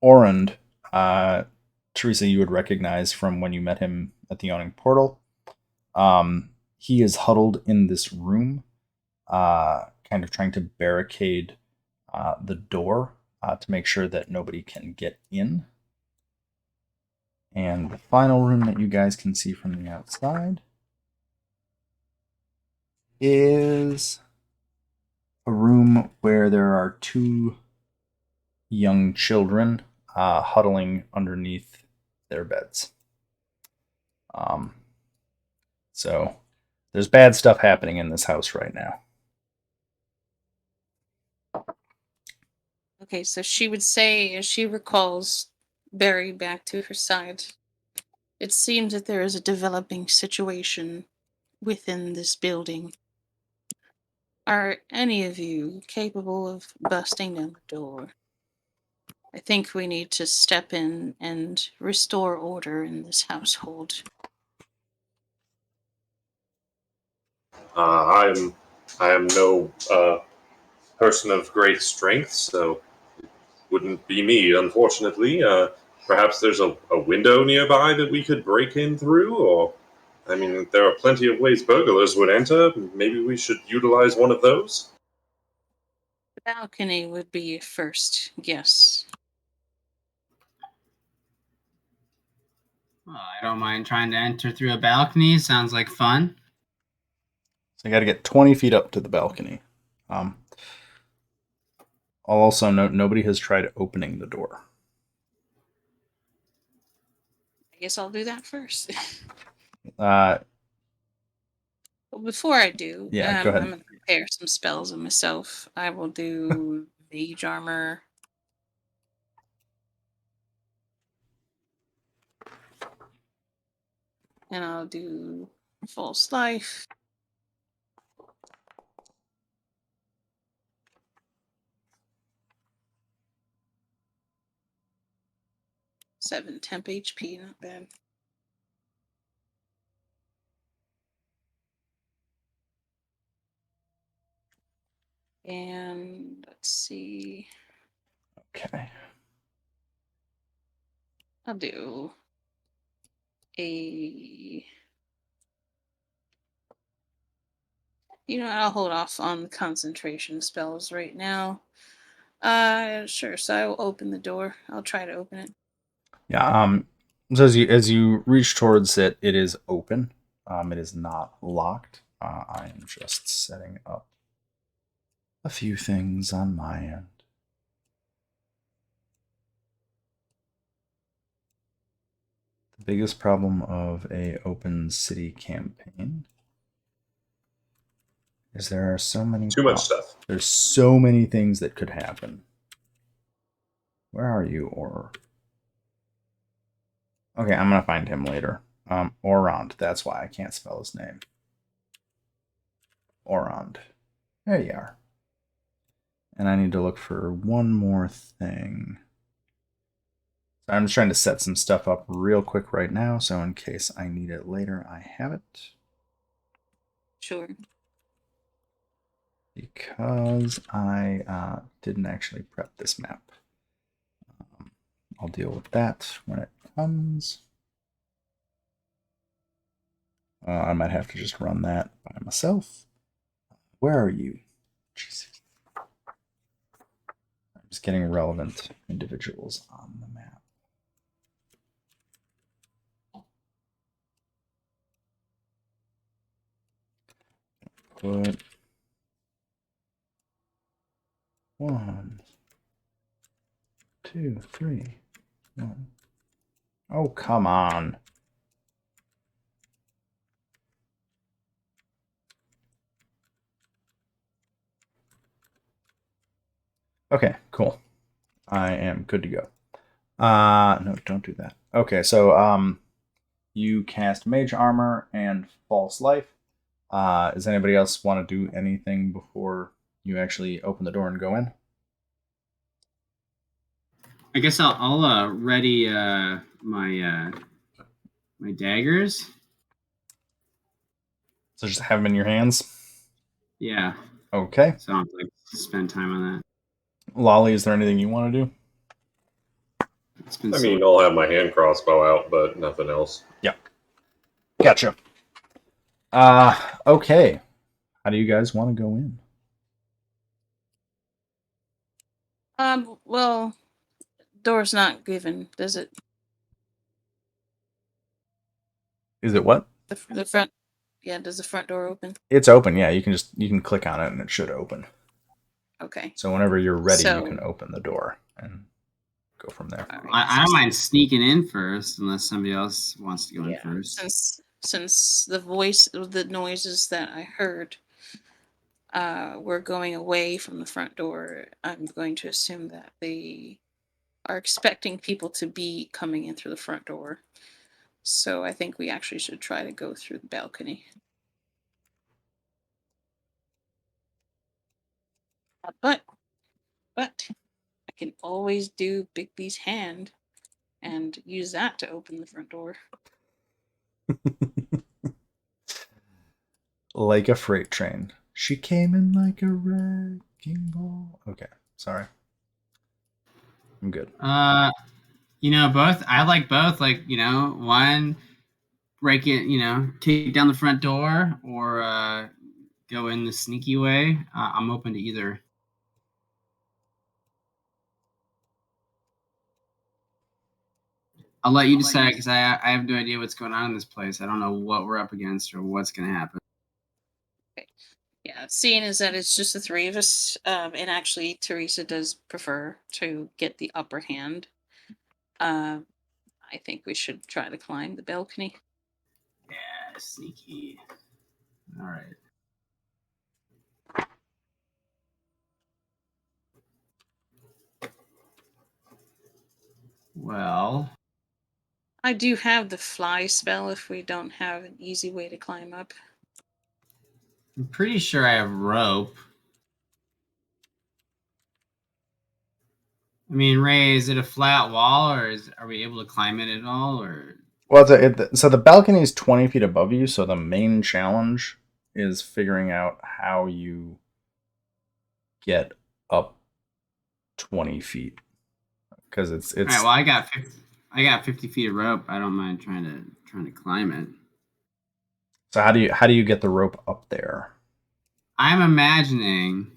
Orand, Theresa, you would recognize from when you met him at the Yawning Portal. He is huddled in this room, kind of trying to barricade the door to make sure that nobody can get in. And the final room that you guys can see from the outside is a room where there are two young children huddling underneath their beds. So there's bad stuff happening in this house right now. Okay, so she would say, as she recalls Barry back to her side, it seems that there is a developing situation within this building. Are any of you capable of busting down the door? I think we need to step in and restore order in this household. I am no person of great strength, so it wouldn't be me, unfortunately. Perhaps there's a window nearby that we could break in through, or I mean, there are plenty of ways burglars would enter. Maybe we should utilize one of those. The balcony would be first, yes. Well, I don't mind trying to enter through a balcony. Sounds like fun. So you got to get 20 feet up to the balcony. I'll also note nobody has tried opening the door. I guess I'll do that first. Uh, But before I do, Yeah, go ahead. I'm going to prepare some spells of myself. I will do Mage Armor. And I'll do False Life. Seven temp HP, not bad. And let's see. Okay. I'll do a. I'll hold off on the concentration spells right now. Sure. So I will open the door. I'll try to open it. Yeah. So as you reach towards it, it is open. It is not locked. I am just setting up a few things on my end. The biggest problem of a open city campaign is there are so many Too much stuff. There's so many things that could happen. Where are you, or? Okay, I'm gonna find him later. Orand. That's why I can't spell his name. Orand. There you are. And I need to look for one more thing. So I'm just trying to set some stuff up real quick right now, so in case I need it later, I have it. Sure. Because I didn't actually prep this map. I'll deal with that when it comes. I might have to just run that by myself. Where are you? Jesus. I'm just getting relevant individuals on the map. Put 1, 2, 3, 1. Oh, come on. Okay, cool. I am good to go. No, don't do that. Okay, so you cast Mage Armor and False Life. Does anybody else want to do anything before you actually open the door and go in? I guess I'll ready my my daggers. So just have them in your hands. Yeah. Okay. So I don't have to spend time on that. Lolly, is there anything you want to do? It's been I mean, I'll have my hand crossbow out, but nothing else. Yeah. Gotcha. Okay. How do you guys want to go in? Well, door's not given, does it? Is it what? The front. Yeah, does the front door open? It's open. Yeah, you can click on it and it should open. Okay. So whenever you're ready, So- you can open the door and go from there. All right. I don't mind sneaking in first, unless somebody else wants to go in first. Since the noises that I heard were going away from the front door, I'm going to assume that they are expecting people to be coming in through the front door. So I think we actually should try to go through the balcony. But I can always do Bigby's hand and use that to open the front door. Like a freight train. She came in like a wrecking ball. Okay, sorry. I'm good. Both. I like both. Like, one break it, kick down the front door, or go in the sneaky way. I'm open to either. I'll let you decide because I have no idea what's going on in this place. I don't know what we're up against or what's going to happen. Okay. Yeah, seeing as that it's just the three of us, and actually Theresa does prefer to get the upper hand. I think we should try to climb the balcony. Yeah, sneaky. All right. Well, I do have the fly spell if we don't have an easy way to climb up. I'm pretty sure I have rope. I mean, Ray, is it a flat wall, or are we able to climb it at all, or? Well, so the balcony is 20 feet above you, so the main challenge is figuring out how you get up 20 feet. Because it's All right, well, I got 50 feet of rope. I don't mind trying to climb it. So how do you get the rope up there? I'm imagining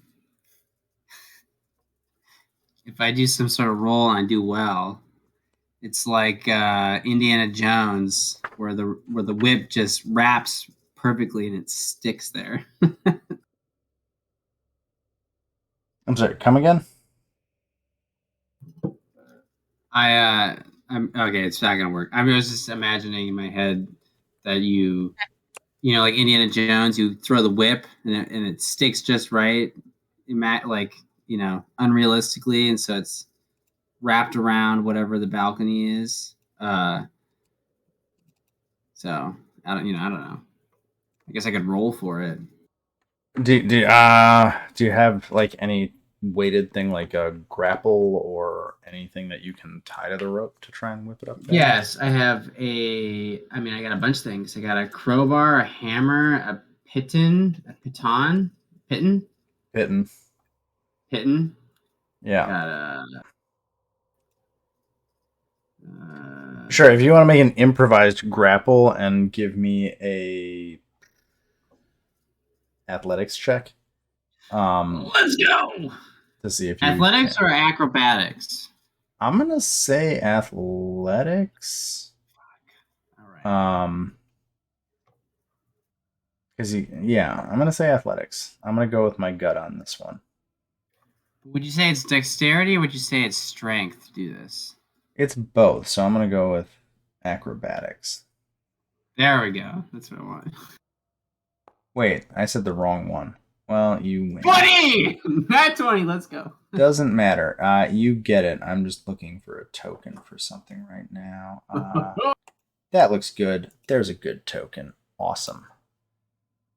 if I do some sort of roll and I do well, it's like Indiana Jones, where the whip just wraps perfectly and it sticks there. I'm sorry, come again? I'm okay. It's not gonna work. I was just imagining in my head that like Indiana Jones, you throw the whip and it sticks just right, unrealistically, and so it's wrapped around whatever the balcony is. So I don't know. I guess I could roll for it. Do you have like any weighted thing like a grapple or anything that you can tie to the rope to try and whip it up there? Yes, I have I got a bunch of things. I got a crowbar, a hammer, a piton. Pitton. Yeah. Got a Sure, if you want to make an improvised grapple and give me a athletics check. Let's go. To see if you Athletics can. or acrobatics? I'm gonna say athletics. All right. Because I'm gonna say athletics. I'm gonna go with my gut on this one. Would you say it's dexterity or would you say it's strength to do this? It's both, so I'm gonna go with acrobatics. There we go. That's what I want. Wait, I said the wrong one. Well, you win. 20! Not 20, let's go. Doesn't matter. You get it. I'm just looking for a token for something right now. That looks good. There's a good token. Awesome.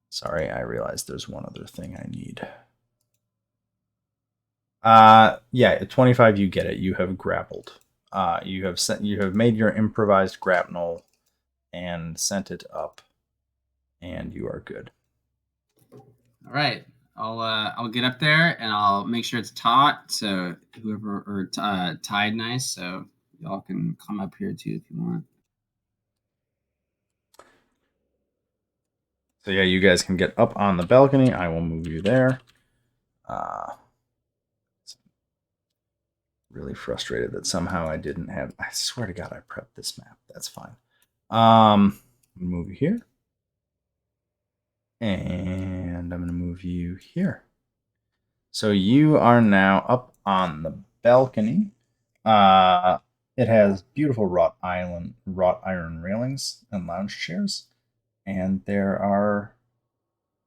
Sorry, I realized there's one other thing I need. At 25 you get it. You have grappled. You have made your improvised grapnel and sent it up, and you are good. All right. I'll get up there and I'll make sure it's taut, so whoever tied nice, so y'all can come up here too if you want. So yeah, you guys can get up on the balcony. I will move you there. Really frustrated that somehow I didn't have. I swear to God, I prepped this map. That's fine. Move you here, and I'm gonna move you here. So you are now up on the balcony. It has beautiful wrought iron railings and lounge chairs, and there are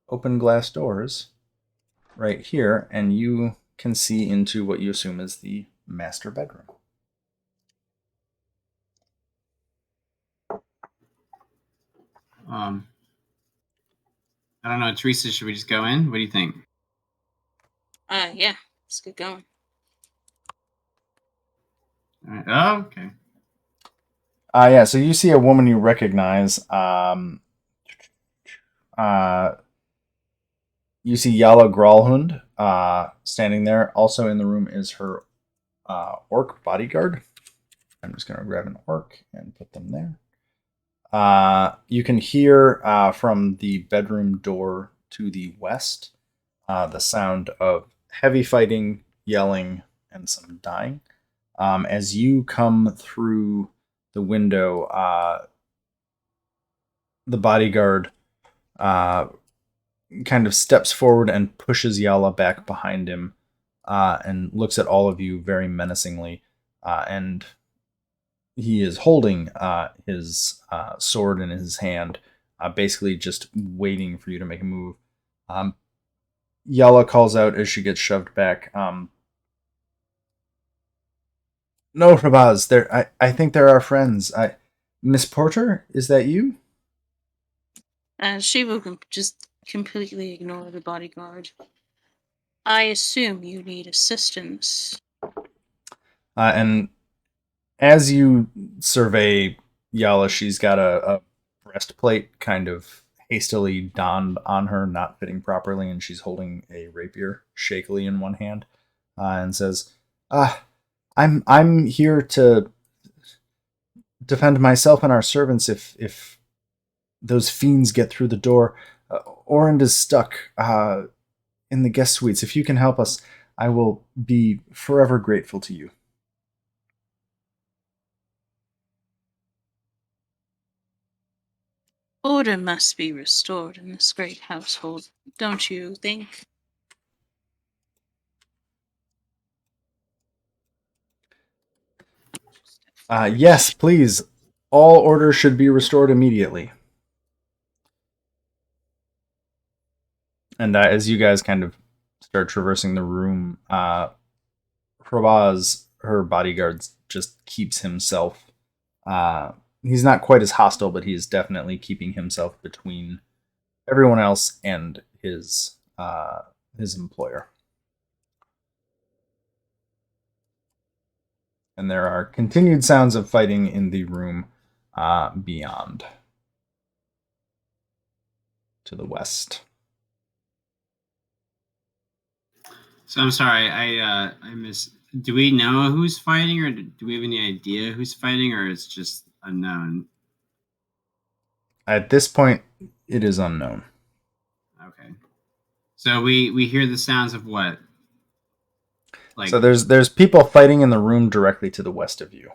open glass doors right here, and you can see into what you assume is the master bedroom. I don't know, Theresa, should we just go in? What do you think? Yeah, let's get going. All right. Oh, okay. So you see a woman you recognize. You see Yala Gralhund standing there. Also in the room is her Orc Bodyguard. I'm just going to grab an Orc and put them there. You can hear from the bedroom door to the west the sound of heavy fighting, yelling, and some dying. As you come through the window, the bodyguard kind of steps forward and pushes Yala back behind him and looks at all of you very menacingly. And he is holding his sword in his hand, basically just waiting for you to make a move. Yala calls out as she gets shoved back. No, Rabaz, I think they're our friends. Miss Porter, is that you? She will just completely ignore the bodyguard. I assume you need assistance. And as you survey Yala, she's got a breastplate kind of hastily donned on her, not fitting properly, and she's holding a rapier shakily in one hand, and says, I'm here to defend myself and our servants if those fiends get through the door. Orand is stuck in the guest suites. If you can help us, I will be forever grateful to you. Order must be restored in this great household, don't you think? Yes, please. All order should be restored immediately. And as you guys kind of start traversing the room, Probaz, her bodyguard, just keeps himself. He's not quite as hostile, but he's definitely keeping himself between everyone else and his employer. And there are continued sounds of fighting in the room beyond, to the west. So I'm sorry, I missed. do we know who's fighting, or do we have any idea who's fighting, or it's just unknown? At this point, it is unknown. Okay. So we hear the sounds of what? Like, So there's people fighting in the room directly to the west of you.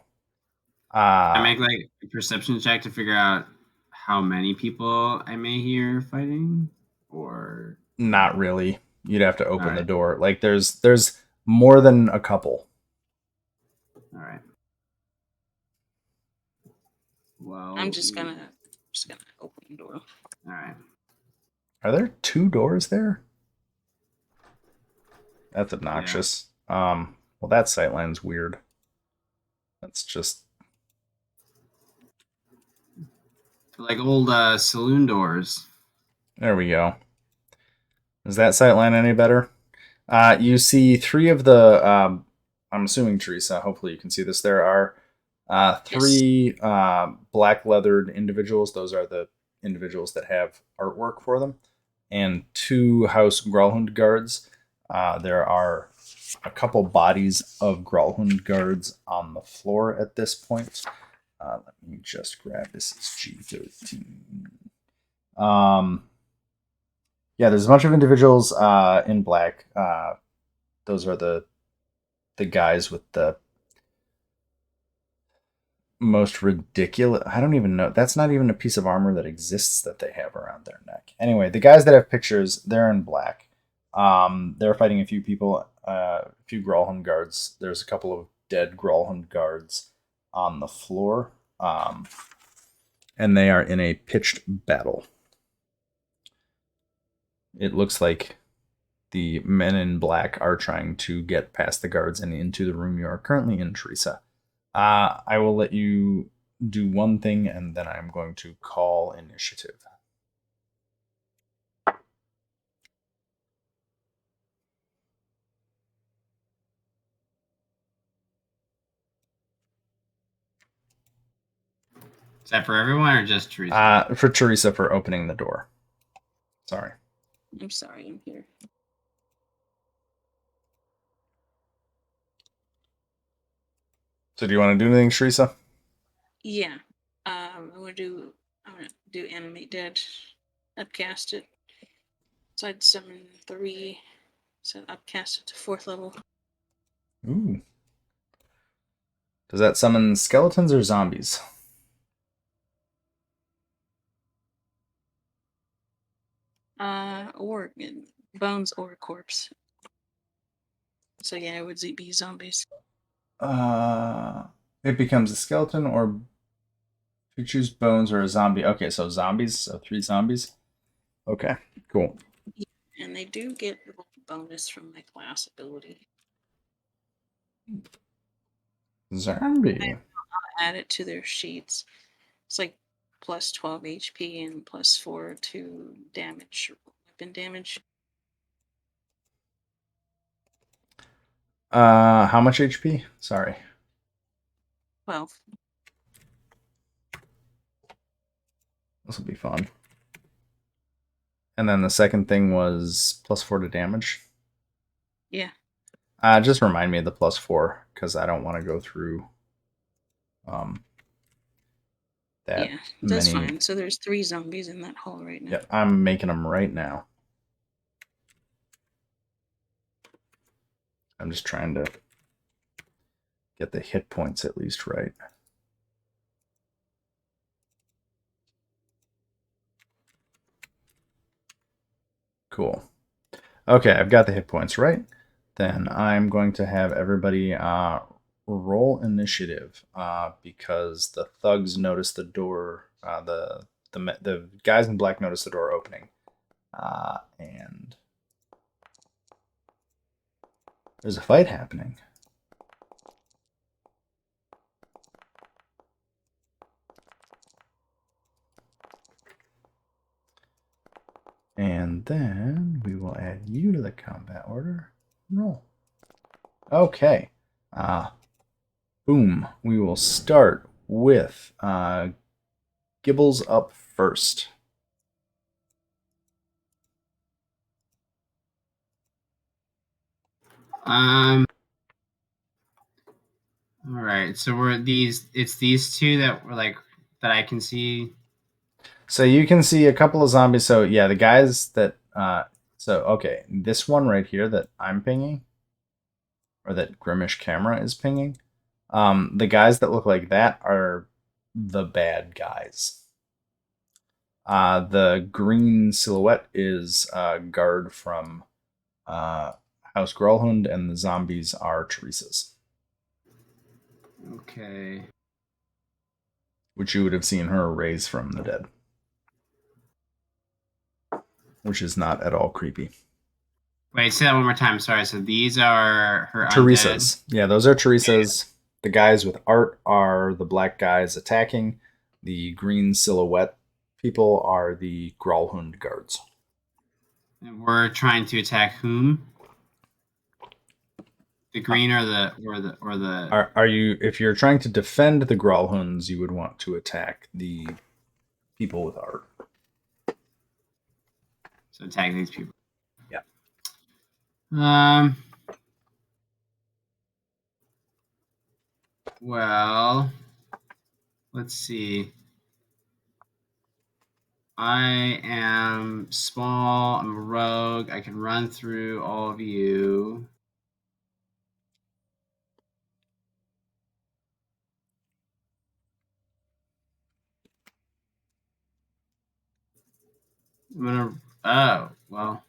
I make like a perception check to figure out how many people I may hear fighting, or Not really. You'd have to open the Alright. door. Like there's more than a couple. all right. Well, I'm just gonna open the door. All right. Are there 2 doors there? That's obnoxious. Well, that sightline's weird. That's just Like old saloon doors. there we go. Is that sightline any better? You see 3 of the. I'm assuming Theresa. Hopefully, you can see this. There are 3 black leathered individuals. Those are the individuals that have artwork for them, and 2 House Gralhund guards. There are a couple bodies of Gralhund guards on the floor at this point. Let me just grab this. Is G13. Yeah, there's a bunch of individuals in black. Those are the guys with the most ridiculous. I don't even know. That's not even a piece of armor that exists that they have around their neck. Anyway, the guys that have pictures, they're in black. They're fighting a few people, a few Gralhund guards. There's a couple of dead Gralhund guards on the floor, and they are in a pitched battle. It looks like the men in black are trying to get past the guards and into the room you are currently in, Theresa. I will let you do one thing, and then I'm going to call initiative. Is that for everyone or just Theresa? For Theresa for opening the door. Sorry. I'm sorry, I'm here. So do you want to do anything, Theresa? Yeah. I'm gonna do animate dead. Upcast it. So I'd summon 3. So upcast it to 4th level. Ooh. Does that summon skeletons or zombies? Or bones or corpse. So yeah, it would be zombies. It becomes a skeleton, or if you choose bones or a zombie. Okay, so zombies. So 3 zombies. Okay, cool. And they do get a bonus from my class ability. Zombie. I'll add it to their sheets. It's like plus 12 HP and plus 4 to damage, weapon damage. How much HP? Sorry. 12. This will be fun. And then the second thing was plus 4 to damage. Yeah. Just remind me of the plus 4, because I don't want to go through that. Yeah, that's fine. So there's 3 zombies in that hall right now. Yep, I'm making them right now. I'm just trying to get the hit points at least right. Cool. Okay, I've got the hit points right. Then I'm going to have everybody roll initiative because the thugs notice the door. The guys in black notice the door opening, and there's a fight happening. And then we will add you to the combat order. Roll. Okay. Boom. We will start with Gibbles up first. All right. So it's these two that were like that I can see. So you can see a couple of zombies. So yeah, the guys that okay, this one right here that I'm pinging, or that Grimish camera is pinging, the guys that look like that are the bad guys. The green silhouette is guard from House Gralhund, and the zombies are Theresa's, Okay. which you would have seen her raise from the dead, which is not at all creepy. Wait, say that one more time. Sorry. So these are her Theresa's. undead. Yeah, those are Theresa's. The guys with art are the black guys attacking. The green silhouette people are the Gralhund guards. And we're trying to attack whom? The green or the. Are you, if you're trying to defend the Gralhunds, you would want to attack the people with art. So attack these people. Yeah. Well, let's see. I am small. I'm a rogue. I can run through all of you. I'm gonna. Oh well.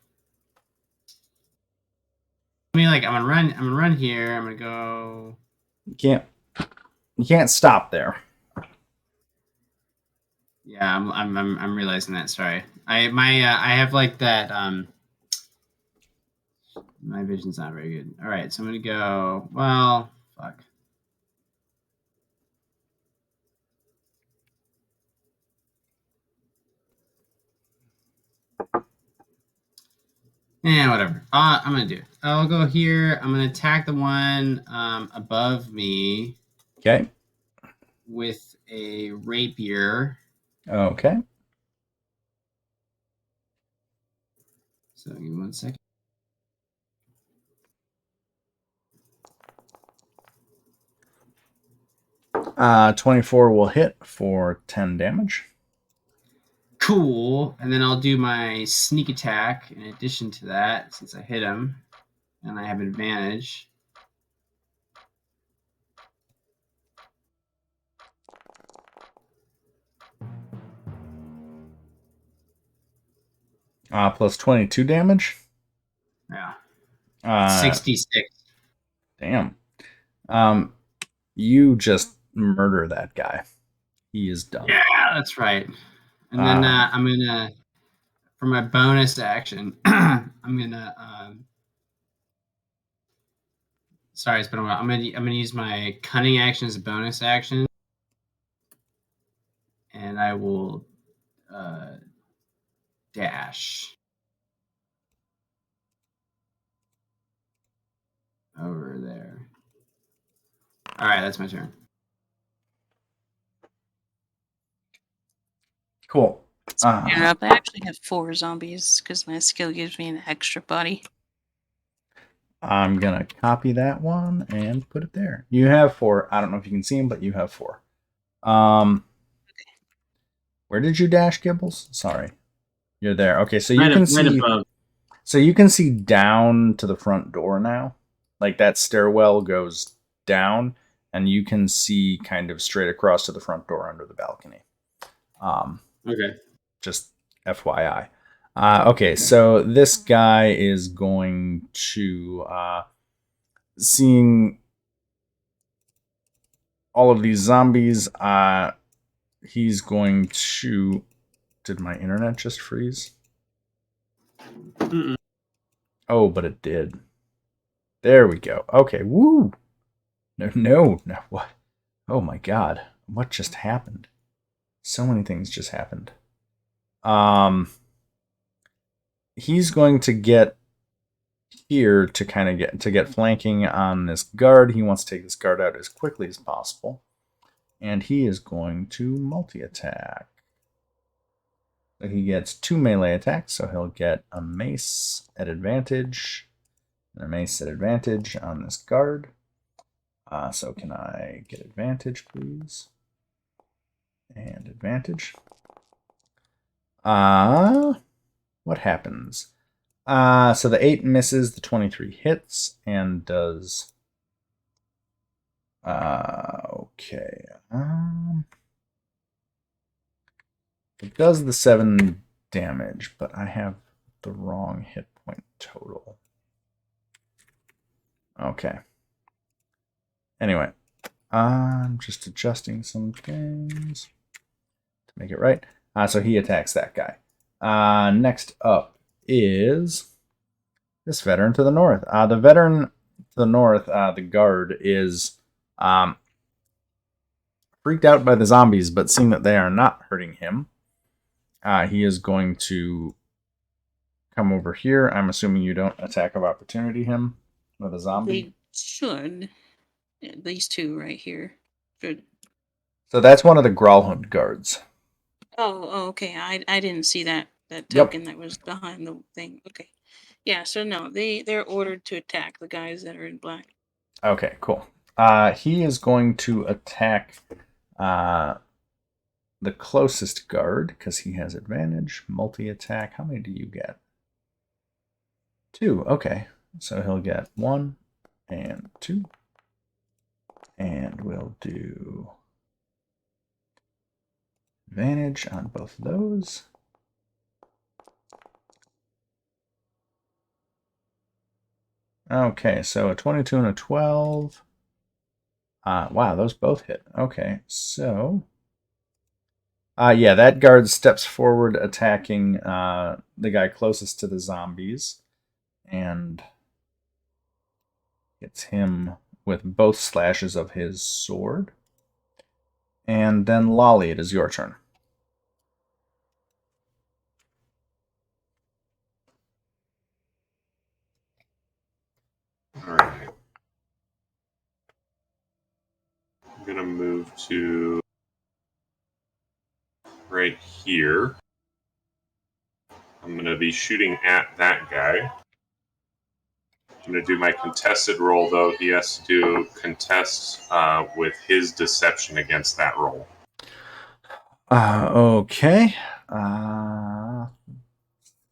I mean, like I'm gonna run. I'm gonna run here. I'm gonna go. You can't stop there. Yeah, I'm realizing that. Sorry. I have like that. My vision's not very good. All right, so I'm gonna go. Well, fuck. Yeah, whatever. I'm gonna do it. I'll go here. I'm gonna attack the one above me. Okay. With a rapier. Okay. So give me 1 second. Uh, 24 will hit for 10 damage. Cool. And then I'll do my sneak attack in addition to that, since I hit him, and I have advantage. Plus 22 damage. Yeah. 66. 66. Damn. You just murder that guy. He is done. Yeah, that's right. And then I'm gonna, for my bonus action, I'm gonna. Sorry, it's been a while. I'm gonna use my cunning action as a bonus action, and I will dash over there. All right, that's my turn. Cool. I actually have 4 zombies because my skill gives me an extra body. I'm going to copy that one and put it there. You have 4. I don't know if you can see them, but you have 4. Where did you dash, Gibbles? Sorry. You're there. Okay, so you can see... Above. So you can see down to the front door now. Like that stairwell goes down, and you can see kind of straight across to the front door under the balcony. Okay. Just FYI. Okay, so this guy is going to, seeing all of these zombies, he's going to... Did my internet just freeze? Mm-mm. Oh, but it did. There we go. Okay, woo! No, what? Oh my god, what just happened? So many things just happened. He's going to get here to kind of get flanking on this guard. He wants to take this guard out as quickly as possible. And he is going to multi-attack. So he gets 2 melee attacks, so he'll get a mace at advantage. And a mace at advantage on this guard. So can I get advantage, please? And advantage. What happens? So the 8 misses, the 23 hits, and does... okay. It does the 7 damage, but I have the wrong hit point total. Okay. Anyway, I'm just adjusting some things to make it right. So he attacks that guy. Next up is this veteran to the north. The veteran to the north, the guard, is freaked out by the zombies, but seeing that they are not hurting him, he is going to come over here. I'm assuming you don't attack of opportunity him with a zombie. They should. Yeah, these two right here should. So that's one of the Gralhund guards. Oh, okay. I didn't see that Yep. token that was behind the thing. Okay. Yeah, so no, they're ordered to attack the guys that are in black. Okay, cool. He is going to attack the closest guard because he has advantage. Multi-attack. How many do you get? 2. Okay. So he'll get 1 and 2. And we'll do advantage on both of those. Okay, so a 22 and a 12. Wow, those both hit. Okay, so... yeah, that guard steps forward attacking the guy closest to the zombies. And hits him with both slashes of his sword. And then Lolly, it is your turn. Alright. I'm going to move to right here. I'm going to be shooting at that guy. I'm going to do my contested roll, though. He has to contest with his deception against that roll. Okay.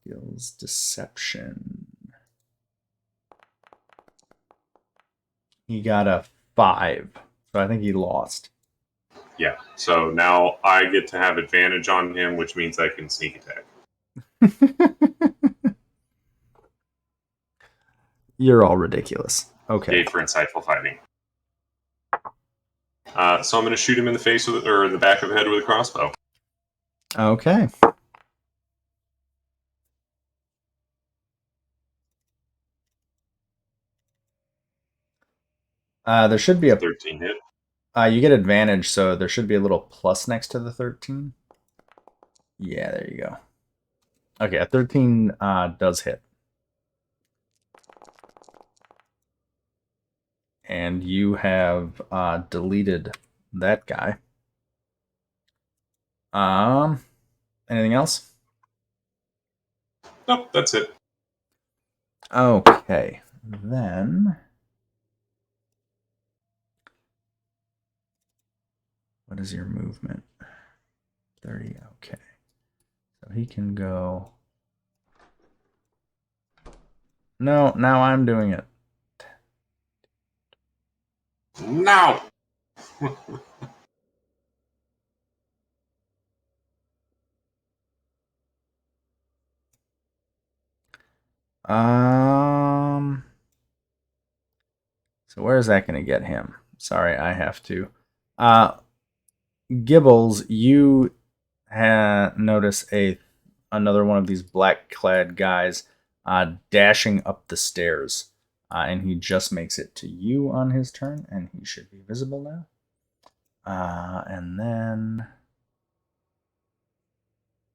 Skills deception. He got a 5, so I think he lost. Yeah, so now I get to have advantage on him, which means I can sneak attack. You're all ridiculous. Okay. Yay for insightful fighting. So I'm going to shoot him in the face with, or the back of the head with a crossbow. Okay. There should be a 13 hit. you get advantage, so there should be a little plus next to the 13. Yeah, there you go. Okay, a 13 does hit. And you have deleted that guy. Anything else? Nope, that's it. Okay, then... What is your movement? 30, okay. So he can go... No, now I'm doing it. No! So where is that going to get him? Sorry, I have to. Gibbles, you notice another one of these black-clad guys dashing up the stairs, and he just makes it to you on his turn, and he should be visible now. And then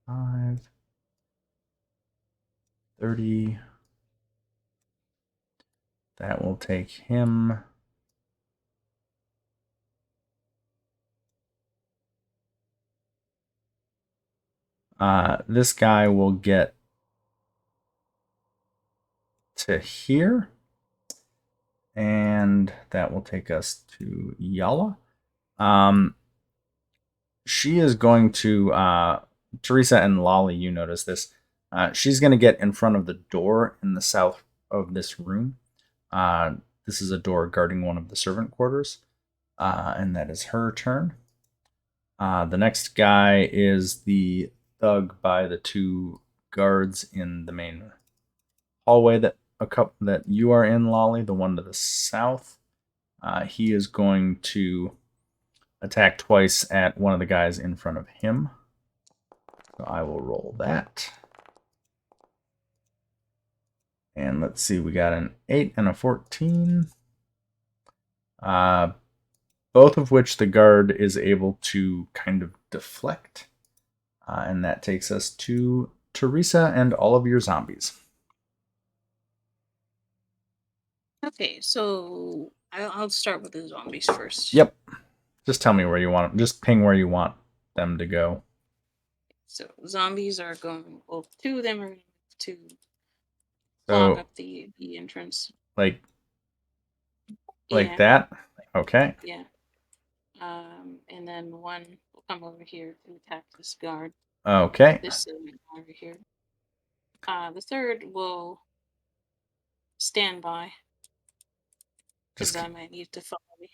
5, 30. That will take him. This guy will get to here. And that will take us to Yala. She is going to, Theresa and Lolly, you notice this. She's going to get in front of the door in the south of this room. This is a door guarding one of the servant quarters. And that is her turn. The next guy is the thug by the two guards in the main hallway that you are in, Lolly, the one to the south. He is going to attack twice at one of the guys in front of him. So I will roll that. And let's see, we got an 8 and a 14. Both of which the guard is able to kind of deflect. And that takes us to Theresa and all of your zombies. Okay, so I'll start with the zombies first. Yep. Just tell me where you want them. Just ping where you want them to go. So zombies are going. Well, two of them are to So, clog up the entrance. like Yeah. that? Okay. Yeah. And then one will come over here to attack this guard. Okay. This over here. The third will stand by. Because Just, I might need to follow me.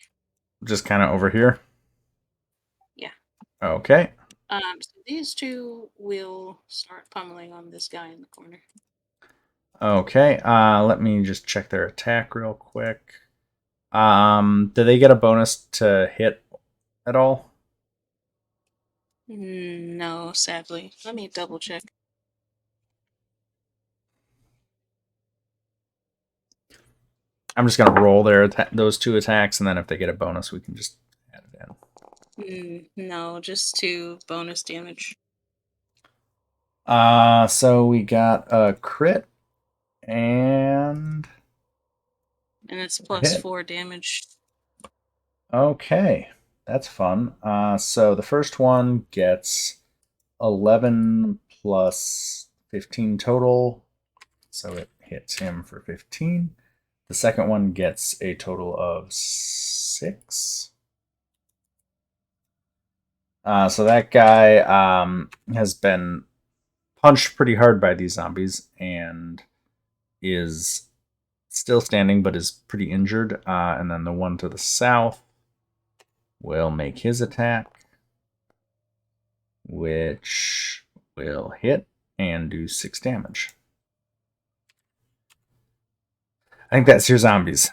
just kind of over here? Yeah. Okay. So these two will start pummeling on this guy in the corner. Okay. Let me just check their attack real quick. Do they get a bonus to hit at all? No, sadly. Let me double check. I'm just gonna roll their those two attacks, and then if they get a bonus, we can just add it in. No, just 2 bonus damage. So we got a crit and it's hit. plus 4 damage. Okay, that's fun. So the first one gets 11 plus 15 total, so it hits him for 15. The second one gets a total of 6. So that guy has been punched pretty hard by these zombies and is still standing but is pretty injured. And then the one to the south will make his attack, which will hit and do 6 damage. I think that's your zombies.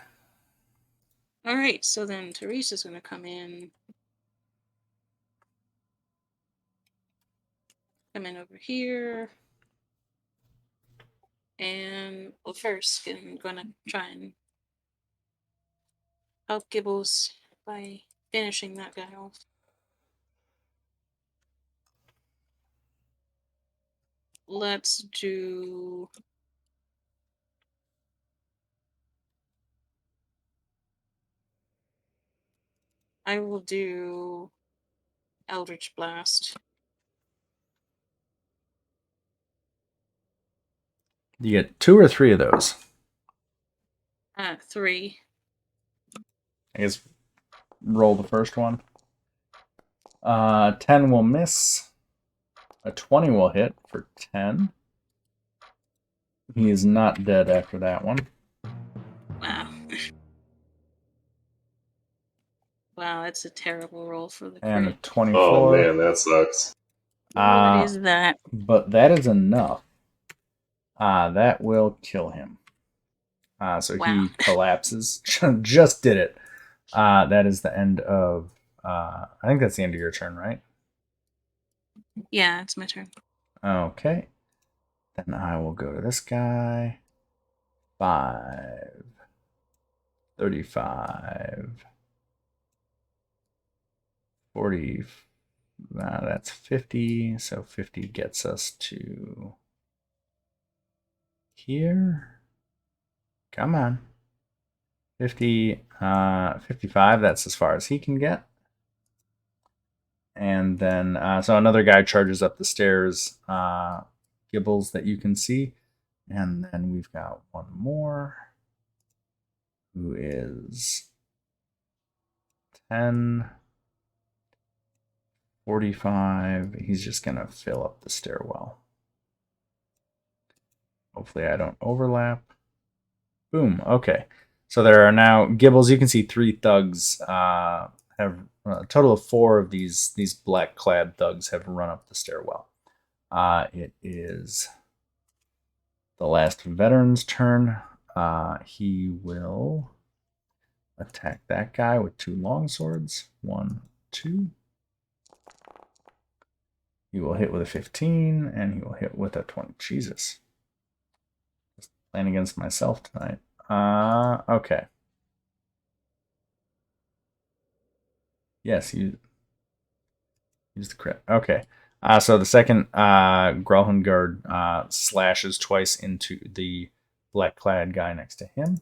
Alright, so then Theresa's going to come in. Come in over here. And, well, first, I'm going to try and help Gibbles by finishing that guy off. Let's do... I will do Eldritch Blast. You get 2 or 3 of those. 3. I guess roll the first one. 10 will miss. A 20 will hit for 10. He is not dead after that one. Wow. Wow, that's a terrible roll for the crit. And a 24. Oh man, that sucks. What is that? But that is enough. That will kill him. So Wow. he collapses. Just did it. That is the end of... I think that's the end of your turn, right? Yeah, it's my turn. Okay. Then I will go to this guy. 5. 35. 40. That's 50. So 50 gets us to here. Come on. 50, 55. That's as far as he can get. And then, so another guy charges up the stairs, Gibbles, that you can see. And then we've got one more who is 10, 45. He's just going to fill up the stairwell. Hopefully I don't overlap. Boom. Okay. So there are now Gibbles. You can see 3 thugs have a total of 4 of these black-clad thugs have run up the stairwell. It is the last veteran's turn. He will attack that guy with 2 longswords. 1, 2. He will hit with a 15, and he will hit with a 20. Jesus. Just playing against myself tonight. Okay. Yes, use the crit. Okay. So the second Gralhund guard slashes twice into the black-clad guy next to him.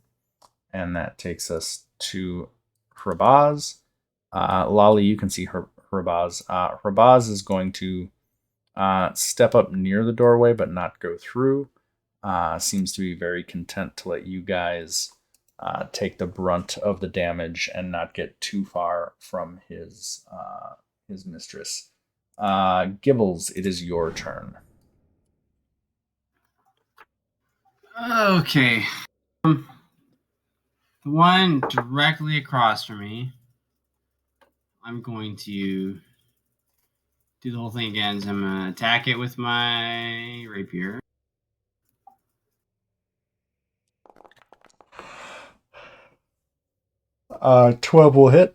And that takes us to Hrabaz. Lolly, you can see Hrabaz. Hrabaz is going to step up near the doorway but not go through. Seems to be very content to let you guys take the brunt of the damage and not get too far from his mistress. Gibbles, it is your turn. Okay. The one directly across from me, I'm going to do the whole thing again. So I'm going to attack it with my rapier. 12 will hit.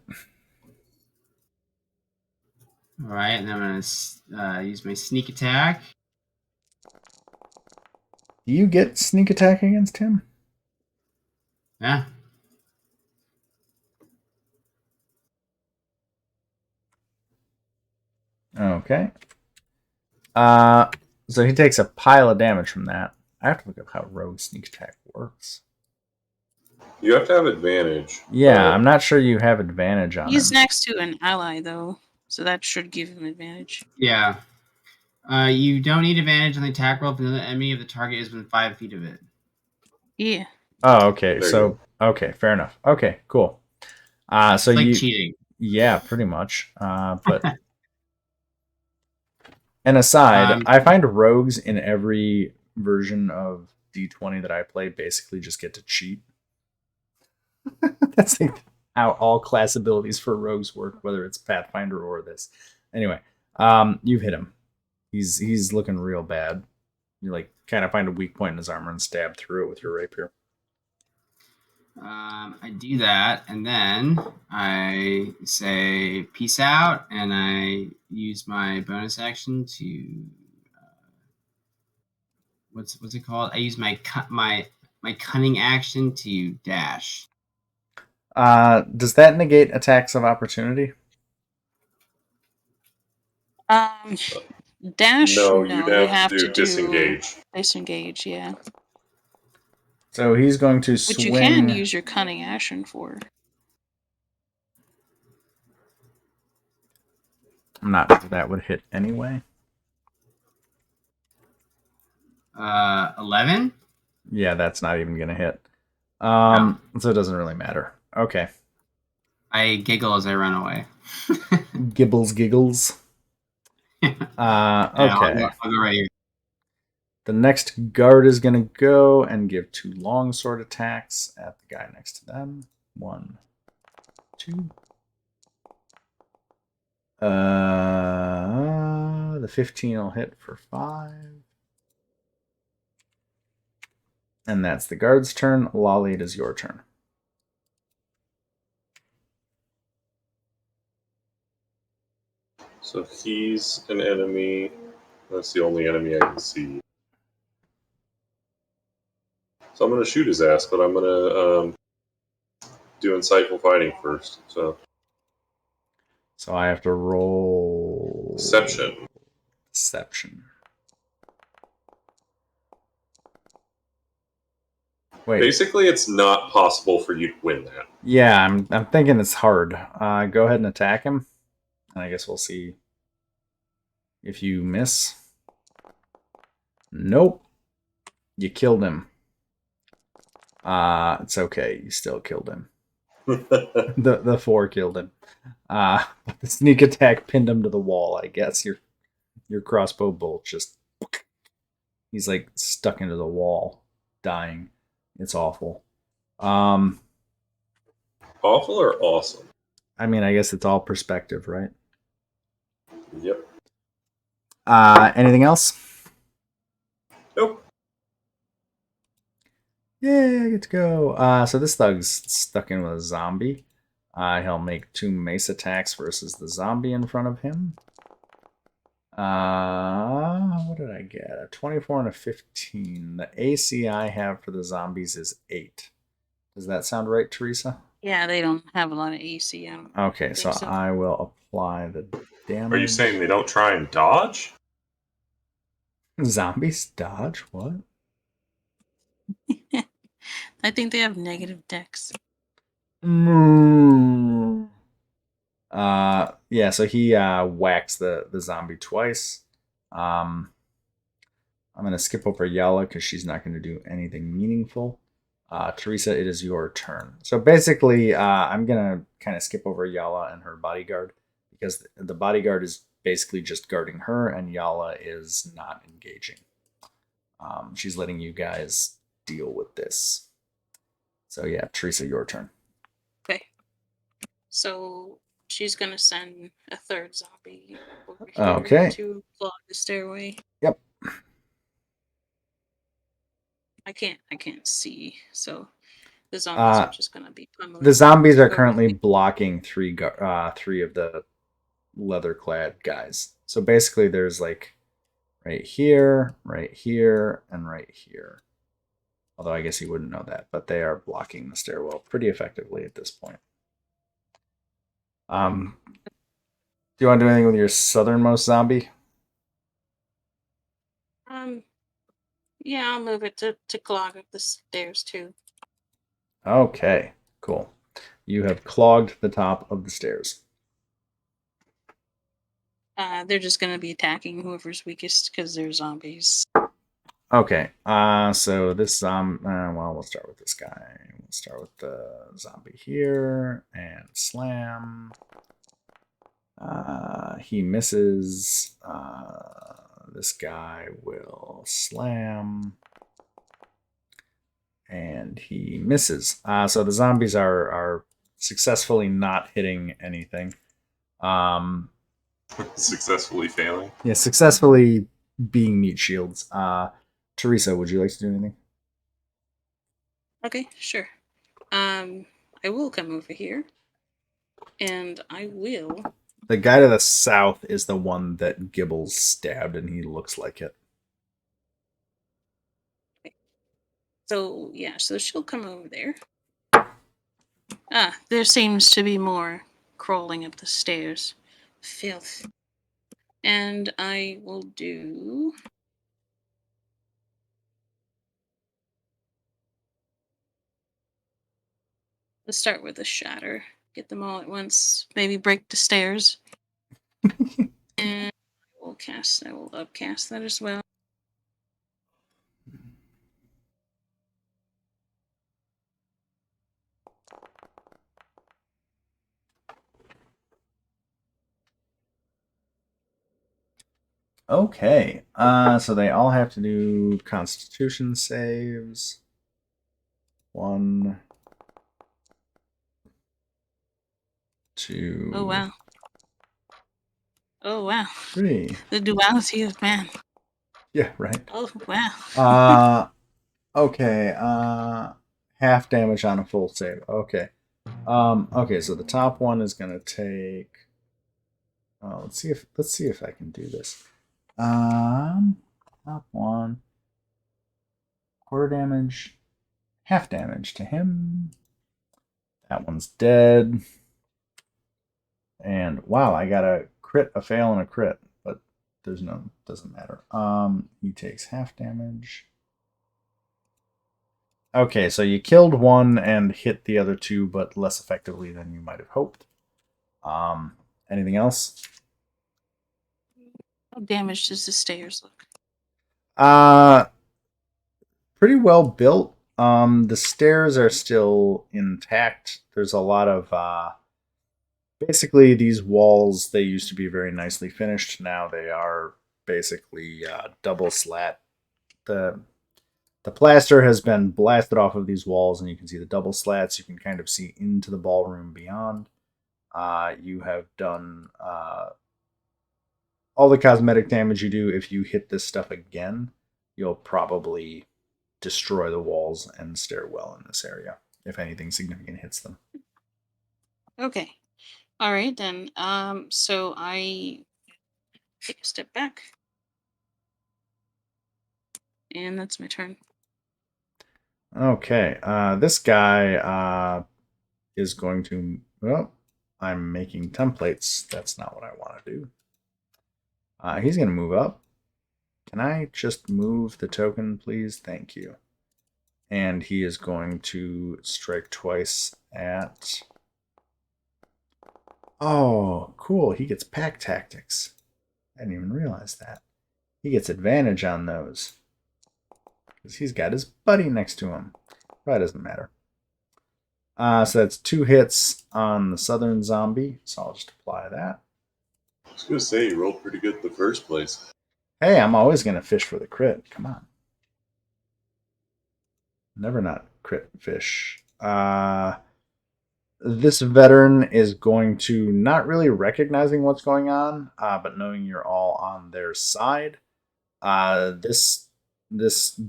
All right, and then I'm going to use my sneak attack. Do you get sneak attack against him? Yeah. Okay. So he takes a pile of damage from that. I have to look up how rogue sneak attack works. You have to have advantage. Yeah, I'm not sure you have advantage on He's him. next to an ally, though, so that should give him advantage. Yeah. You don't need advantage on the attack roll if another enemy of the target is within 5 feet of it. Yeah. Oh, okay. There So, okay, fair enough. Okay, cool. So It's like you, cheating. yeah, pretty much. But and aside, I find rogues in every version of D20 that I play basically just get to cheat. That's like how all class abilities for rogues work, whether it's Pathfinder or this. Anyway, you've hit him. He's looking real bad. You like kind of find a weak point in his armor and stab through it with your rapier. I do that, and then I say peace out, and I use my bonus action to what's it called? I use my cunning action to dash. Does that negate attacks of opportunity? Dash? No, No, you'd you have to do disengage. Disengage, yeah. So he's going to swing. Which you can use your cunning action for. I'm not sure that would hit anyway. 11? Yeah, that's not even going to hit. No. So it doesn't really matter. Okay. I giggle as I run away. Gibbles giggles. Okay. I'll go right here. The next guard is going to go and give 2 longsword attacks at the guy next to them. 1, 2. The 15 will hit for 5. And that's the guard's turn. Lolly, it is your turn. So he's an enemy. That's the only enemy I can see. So I'm going to shoot his ass, but I'm going to do insightful fighting first. So I have to roll... Deception. Wait. Basically, it's not possible for you to win that. Yeah, I'm thinking it's hard. Go ahead and attack him. And I guess we'll see if you miss. Nope. You killed him. It's okay. You still killed him. The 4 killed him. But the sneak attack pinned him to the wall. I guess your crossbow bolt just he's like stuck into the wall, dying. It's awful. Awful or awesome? I mean, I guess it's all perspective, right? Yep. Anything else? Nope. Yeah, I get to go. So this thug's stuck in with a zombie. He'll make 2 mace attacks versus the zombie in front of him. What did I get? A 24 and a 15. The AC I have for the zombies is 8. Does that sound right, Theresa? Yeah, they don't have a lot of AC. I don't Okay, think so so. I will apply the damage. Are you saying they don't try and dodge? Zombies dodge? What? I think they have negative dex. Yeah, so he whacks the zombie twice. I'm gonna skip over Yala because she's not gonna do anything meaningful. Theresa, it is your turn. So basically, I'm gonna kind of skip over Yala and her bodyguard because the bodyguard is basically just guarding her, and Yala is not engaging. She's letting you guys deal with this. So yeah, Theresa, your turn. Okay. So she's gonna send a 3rd zombie over here Okay. to block the stairway. Yep. I can't see, so the zombies are just gonna be pummeling. The zombies are currently everything. blocking 3 of the leather-clad guys. So basically, there's like right here, and right here. Although I guess you wouldn't know that, but they are blocking the stairwell pretty effectively at this point. Do you want to do anything with your southernmost zombie? Yeah, I'll move it to clog up the stairs too. Okay, cool. You have clogged the top of the stairs. They're just gonna be attacking whoever's weakest because they're zombies. Okay, so this well, we'll start with this guy. We'll start with the zombie here and slam. He misses. This guy will slam. And he misses. So the zombies are successfully not hitting anything. Successfully failing. Yeah, successfully being meat shields. Theresa, would you like to do anything? Okay, sure. I will come over here, and I will. The guy to the south is the one that Gibbles stabbed, and he looks like it. So yeah, so she'll come over there. There seems to be more crawling up the stairs. Filth. And I will do. Let's start with a shatter. Get them all at once. Maybe break the stairs. And I will upcast that as well. Okay. So they all have to do Constitution saves. 1, 2. Oh wow. Oh wow. 3. The duality of man. Yeah, right. Oh wow. Okay. Half damage on a full save. Okay. Okay, so the top one is gonna take. Let's see if I can do this. Top one. Quarter damage. Half damage to him. That one's dead. And wow, I got a crit, a fail, and a crit, but doesn't matter. He takes half damage. Okay, so you killed one and hit the other 2, but less effectively than you might have hoped. Anything else? How damaged does the stairs look? Pretty well built. The stairs are still intact. There's a lot of basically these walls. They used to be very nicely finished. Now they are basically double slat. The plaster has been blasted off of these walls, and you can see the double slats. You can kind of see into the ballroom beyond. You have done all the cosmetic damage you do. If you hit this stuff again, you'll probably destroy the walls and stairwell in this area if anything significant hits them. Okay. All right then. So I take a step back, and that's my turn. Okay. This guy is going to. Well, I'm making templates. That's not what I want to do. He's going to move up. Can I just move the token, please? Thank you. And he is going to strike twice at... Oh, cool. He gets pack tactics. I didn't even realize that. He gets advantage on those. Because he's got his buddy next to him. Probably doesn't matter. So that's 2 hits on the southern zombie. So I'll just apply that. I was going to say, you rolled pretty good in the first place. Hey, I'm always going to fish for the crit. Come on. Never not crit fish. This veteran is going to, not really recognizing what's going on, but knowing you're all on their side. This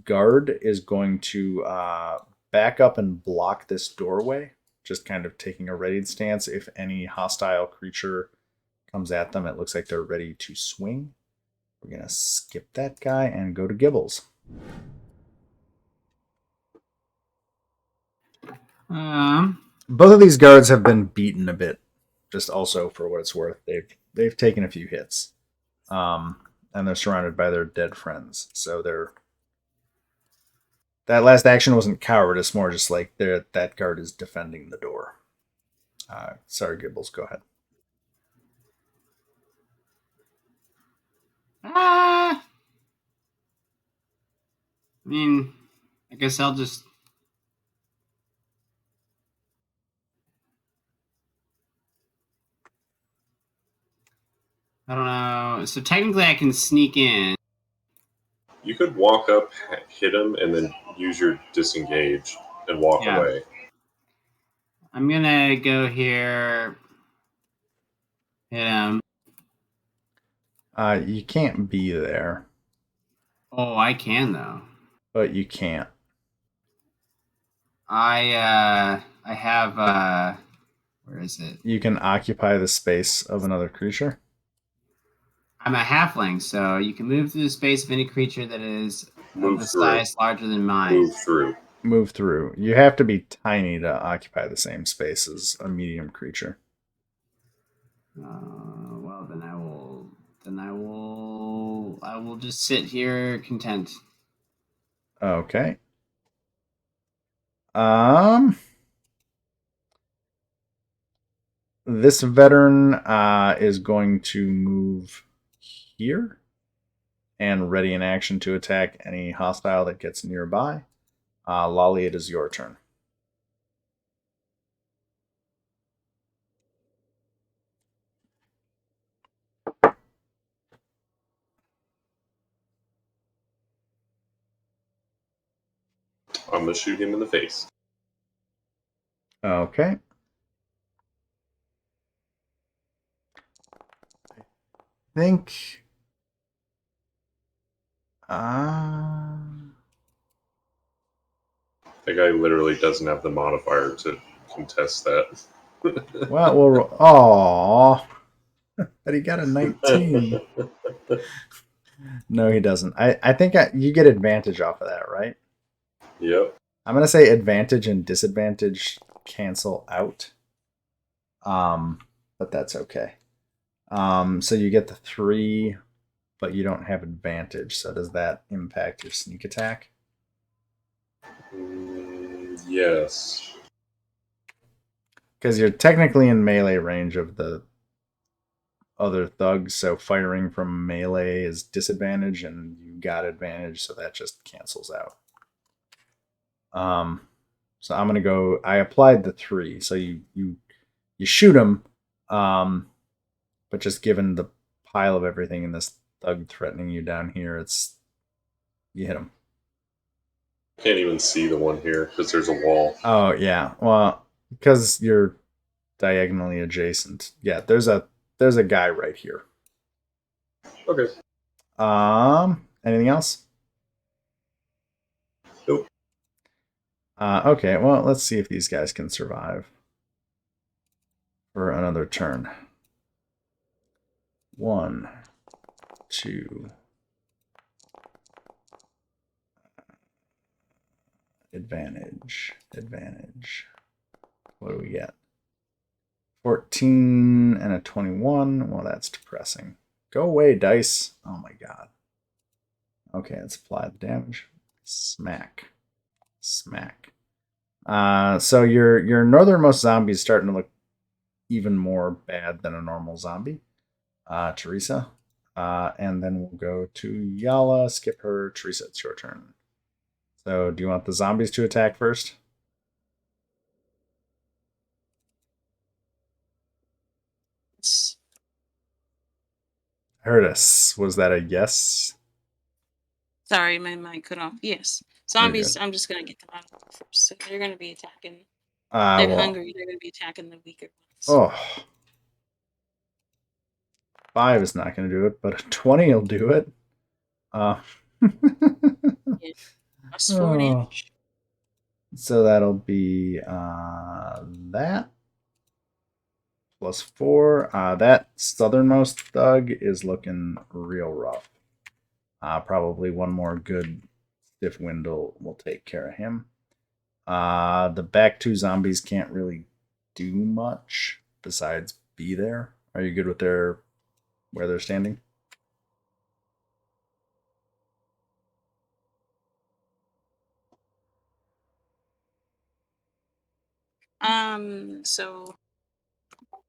guard is going to back up and block this doorway, just kind of taking a readied stance. If any hostile creature comes at them, it looks like they're ready to swing. We're going to skip that guy and go to Gibbles. Both of these guards have been beaten a bit, just also for what it's worth. They've taken a few hits. And they're surrounded by their dead friends. So that last action wasn't cowardice, more just like that guard is defending the door. Sorry, Gibbles, go ahead. I mean, I guess I'll just... I don't know. So technically I can sneak in. You could walk up, hit him, and then use your disengage and walk away. I'm going to go here. Hit him. You can't be there. Oh, I can, though. But you can't. I have... where is it? You can occupy the space of another creature. I'm a halfling, so you can move through the space of any creature that is of a size larger than mine. Move through. You have to be tiny to occupy the same space as a medium creature. Well, then I will just sit here content. Okay. This veteran is going to move here and ready in action to attack any hostile that gets nearby. Lolly, it is your turn. I'm going to shoot him in the face. Okay. I think... That guy literally doesn't have the modifier to contest that. Well, we'll... Aww. But he got a 19. No, he doesn't. I think you get advantage off of that, right? Yep. I'm going to say advantage and disadvantage cancel out. But that's okay. So you get the 3, but you don't have advantage. So does that impact your sneak attack? Yes. Because you're technically in melee range of the other thugs, so firing from melee is disadvantage, and you got advantage, so that just cancels out. So I'm gonna go. I applied the 3, so you shoot him, but just given the pile of everything and this thug threatening you down here, you hit him. Can't even see the one here because there's a wall. Oh yeah, well, because you're diagonally adjacent. Yeah, there's a guy right here. Okay. Anything else? Nope. Okay, well, let's see if these guys can survive for another turn. 1, 2. Advantage. What do we get? 14 and a 21. Well, that's depressing. Go away, dice. Oh my god. Okay, let's apply the damage. Smack. So your northernmost zombie is starting to look even more bad than a normal zombie. Theresa. And then we'll go to Yala, skip her. Theresa, it's your turn. So do you want the zombies to attack first? Hurtus, was that a yes? Sorry, my mic cut off. Yes. Zombies, I'm just going to get them out of the way first. So they're going to be attacking. They're hungry. They're going to be attacking the weaker ones. Oh. 5 is not going to do it, but a 20 will do it. Yeah. Plus 4 damage. So that'll be that. Plus 4. That southernmost thug is looking real rough. Probably one more good stiff wind will take care of him. The back 2 zombies can't really do much besides be there. Are you good with where they're standing? So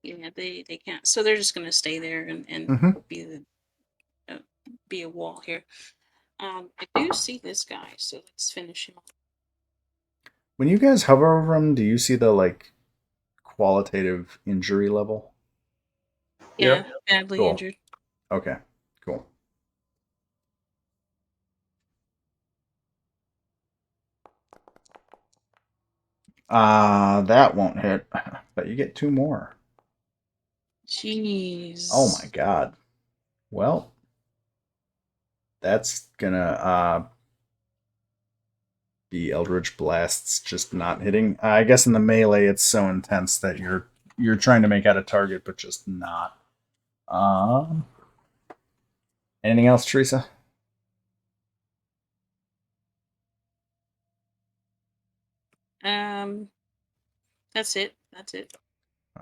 yeah, they can't. So they're just gonna stay there and be a wall here. I do see this guy, so let's finish him off. When you guys hover over him, do you see the qualitative injury level? Yeah, badly injured. Okay, cool. That won't hit, but you get 2 more. Jeez. Oh my god. Well, that's gonna be Eldritch Blasts just not hitting. I guess in the melee it's so intense that you're trying to make out a target, but just not. Anything else, Theresa? That's it.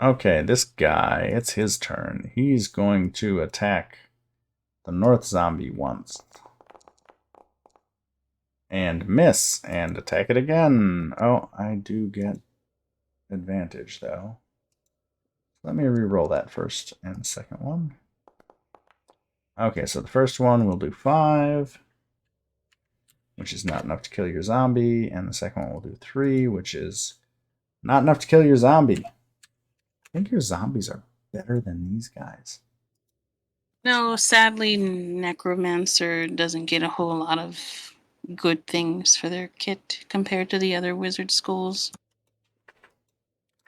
Okay, this guy, it's his turn. He's going to attack the north zombie once. And miss, and attack it again. Oh, I do get advantage, though. Let me re-roll that first and the second one. Okay, so the first one will do 5, which is not enough to kill your zombie, and the second one will do 3, which is not enough to kill your zombie. I think your zombies are better than these guys. No, sadly, Necromancer doesn't get a whole lot of good things for their kit compared to the other wizard schools.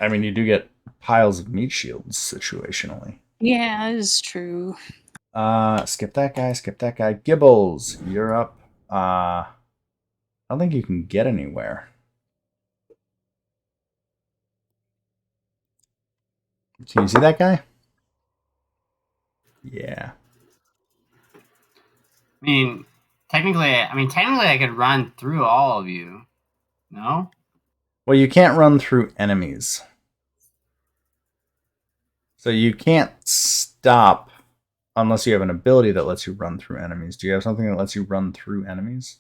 I mean, you do get piles of meat shields situationally. Yeah, that is true. Skip that guy. Gibbles, you're up. I don't think you can get anywhere. Can you see that guy? Yeah. I mean, technically, I could run through all of you. No? Well, you can't run through enemies. So you can't stop unless you have an ability that lets you run through enemies. Do you have something that lets you run through enemies?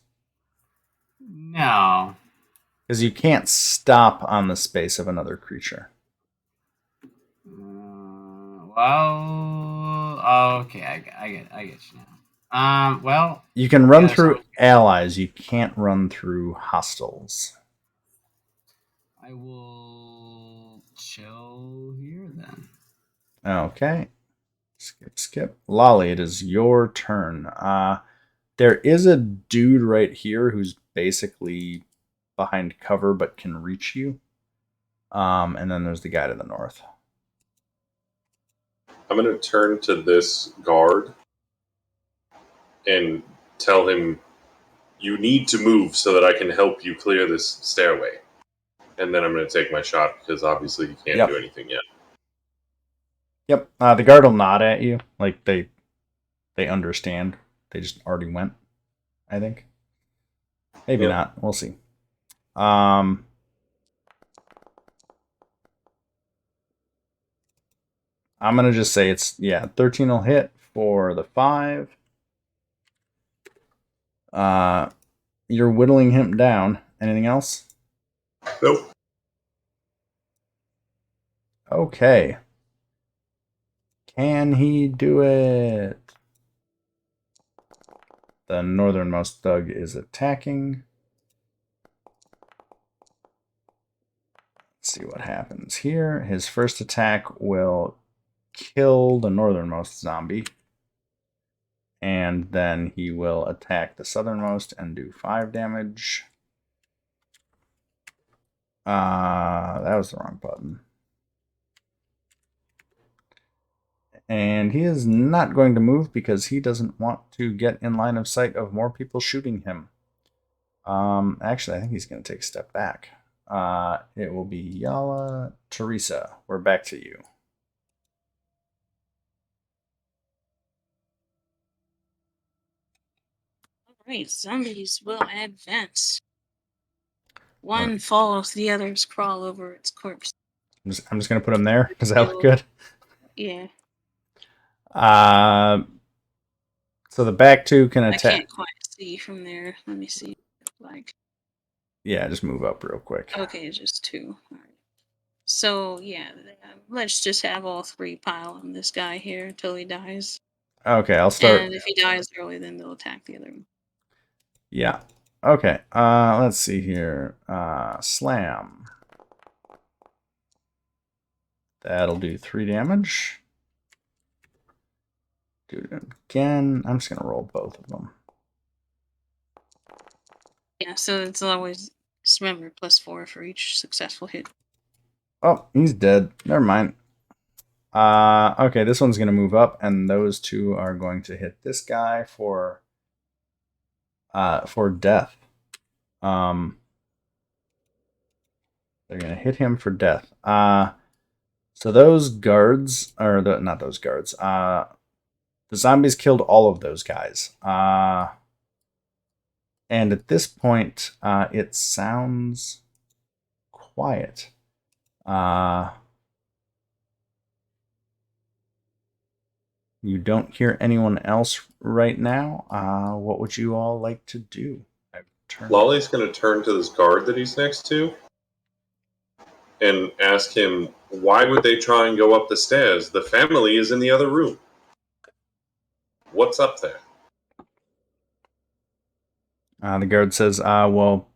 No. Because you can't stop on the space of another creature. Okay, I get you now. Well, you can run through allies. You can't run through hostiles. I will chill here then. Okay. Skip. Lolly, it is your turn. There is a dude right here who's basically behind cover but can reach you. And then there's the guy to the north. I'm going to turn to this guard and tell him, you need to move so that I can help you clear this stairway. And then I'm going to take my shot because obviously you can't do anything yet. Yep. The guard will nod at you. Like they understand. They just already went, I think. Maybe not. We'll see. I'm going to just say it's, 13 will hit for the 5. You're whittling him down. Anything else? Nope. Okay. Can he do it? The northernmost thug is attacking. Let's see what happens here. His first attack will kill the northernmost zombie. And then he will attack the southernmost and do 5 damage. That was the wrong button. And he is not going to move because he doesn't want to get in line of sight of more people shooting him. Actually, I think he's going to take a step back. It will be Yala. Theresa, we're back to you. Alright, zombies will advance. One follows the others, crawl over its corpse. I'm just going to put him there. Does that look good? Yeah. So the back 2 can attack. I can't quite see from there. Let me see. Like. Yeah, just move up real quick. Okay, just 2. All right. So yeah, let's just have all 3 pile on this guy here until he dies. Okay, I'll start. And if he dies early, then they'll attack the other one. Yeah. Okay. Let's see here. Slam. That'll do 3 damage. Do it again. I'm just gonna roll both of them. Yeah, so it's always, just remember, +4 for each successful hit. Oh, he's dead. Never mind. Okay, this one's gonna move up, and those 2 are going to hit this guy for death. They're gonna hit him for death. So those guards, or not those guards. The zombies killed all of those guys. And at this point, it sounds quiet. You don't hear anyone else right now. What would you all like to do? Lolly's going to turn to this guard that he's next to and ask him, why would they try and go up the stairs? The family is in the other room. What's up there? The guard says, well,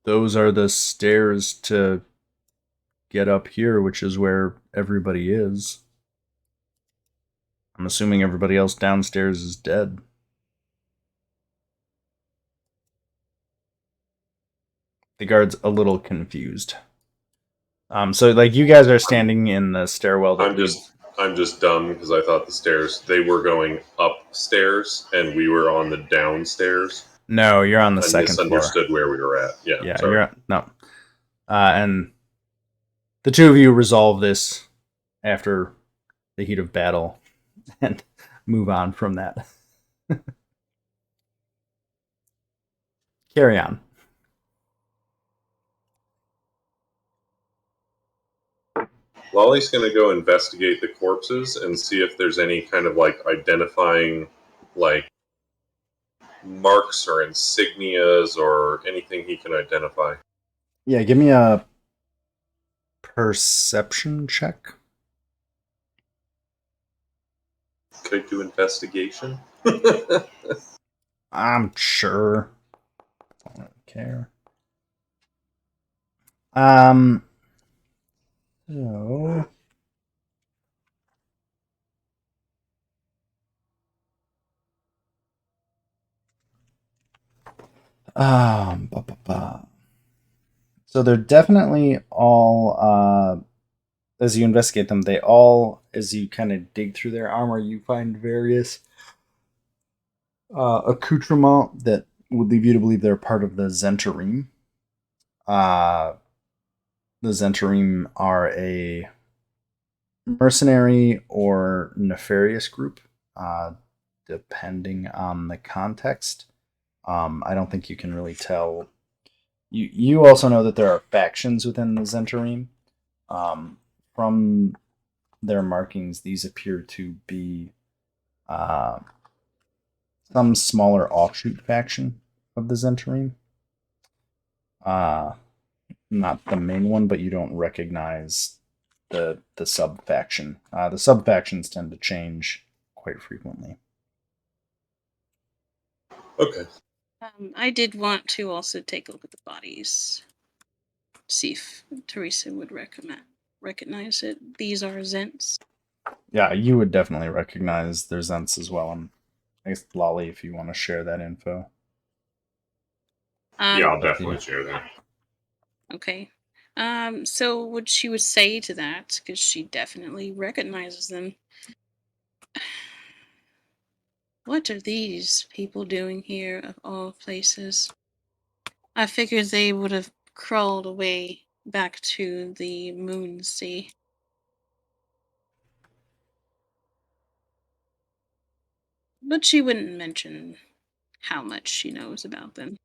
those are the stairs to get up here, which is where everybody is. I'm assuming everybody else downstairs is dead. The guard's a little confused. So like you guys are standing in the stairwell. I'm just dumb because I thought the stairs, they were going upstairs and we were on the downstairs. No, you're on the second floor. I misunderstood where we were at. Yeah, sorry. And the 2 of you resolve this after the heat of battle and move on from that. Carry on. Lolly's going to go investigate the corpses and see if there's any kind of like identifying like marks or insignias or anything he can identify. Yeah, give me a perception check. Could I do investigation? I'm sure. I don't care. Um. So. Ba, ba, ba. So they're definitely all. As you investigate them, they all, as you kind of dig through their armor, you find various accoutrement that would lead you to believe they're part of the Zentarim. Uh, the Zentarim are a mercenary or nefarious group, depending on the context. I don't think you can really tell. You also know that there are factions within the Zentarim. From their markings, these appear to be uh, some smaller offshoot faction of the Zentarim. Uh, Not the main one, but you don't recognize the sub faction. The sub factions tend to change quite frequently. Okay. I did want to also take a look at the bodies. See if Theresa would recognize it. These are Zents. Yeah, you would definitely recognize their Zents as well. And I guess Lolly, if you want to share that info. Yeah, I'll Up to definitely you. share that. Okay. So what she would say to that, because she definitely recognizes them. What are these people doing here, of all places? I figured they would have crawled away back to the Moon Sea. But she wouldn't mention how much she knows about them.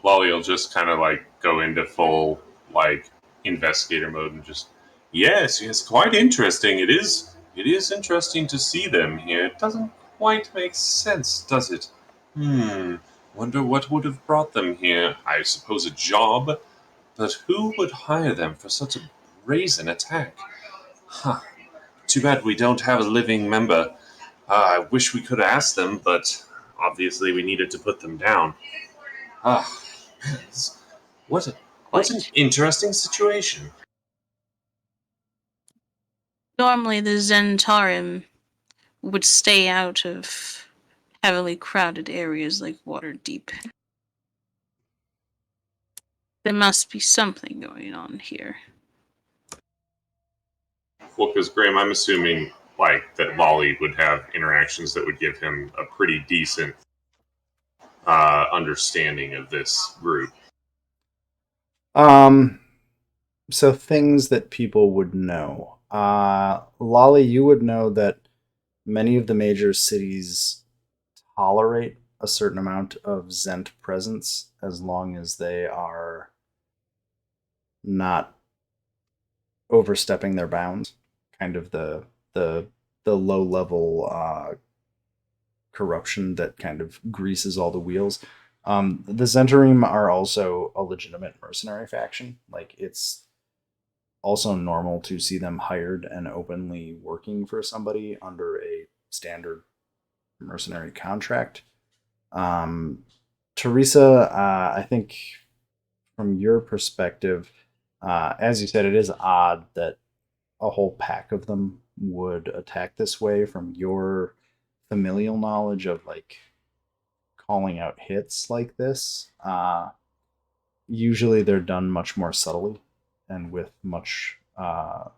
Lolly will just kind of like go into full like investigator mode and just yes, quite interesting. It is interesting to see them here. It doesn't quite make sense, does it? Wonder what would have brought them here. I suppose a job, but who would hire them for such a brazen attack? Huh. Too bad we don't have a living member. I wish we could ask them, but obviously we needed to put them down. Ah, what what an Quite. interesting situation. Normally, the Zentarim would stay out of heavily crowded areas like Waterdeep. There must be something going on here. Well, because Graham, I'm assuming like that Lolly would have interactions that would give him a pretty decent understanding of this group. So things that people would know. Lolly, you would know that many of the major cities tolerate a certain amount of Zent presence as long as they are not overstepping their bounds. Kind of the low level corruption that kind of greases all the wheels. The Zentarim are also a legitimate mercenary faction. Like it's also normal to see them hired and openly working for somebody under a standard mercenary contract. Um, Theresa, I think from your perspective, as you said, it is odd that a whole pack of them would attack this way from your familial knowledge of like calling out hits like this. Usually they're done much more subtly and with much they're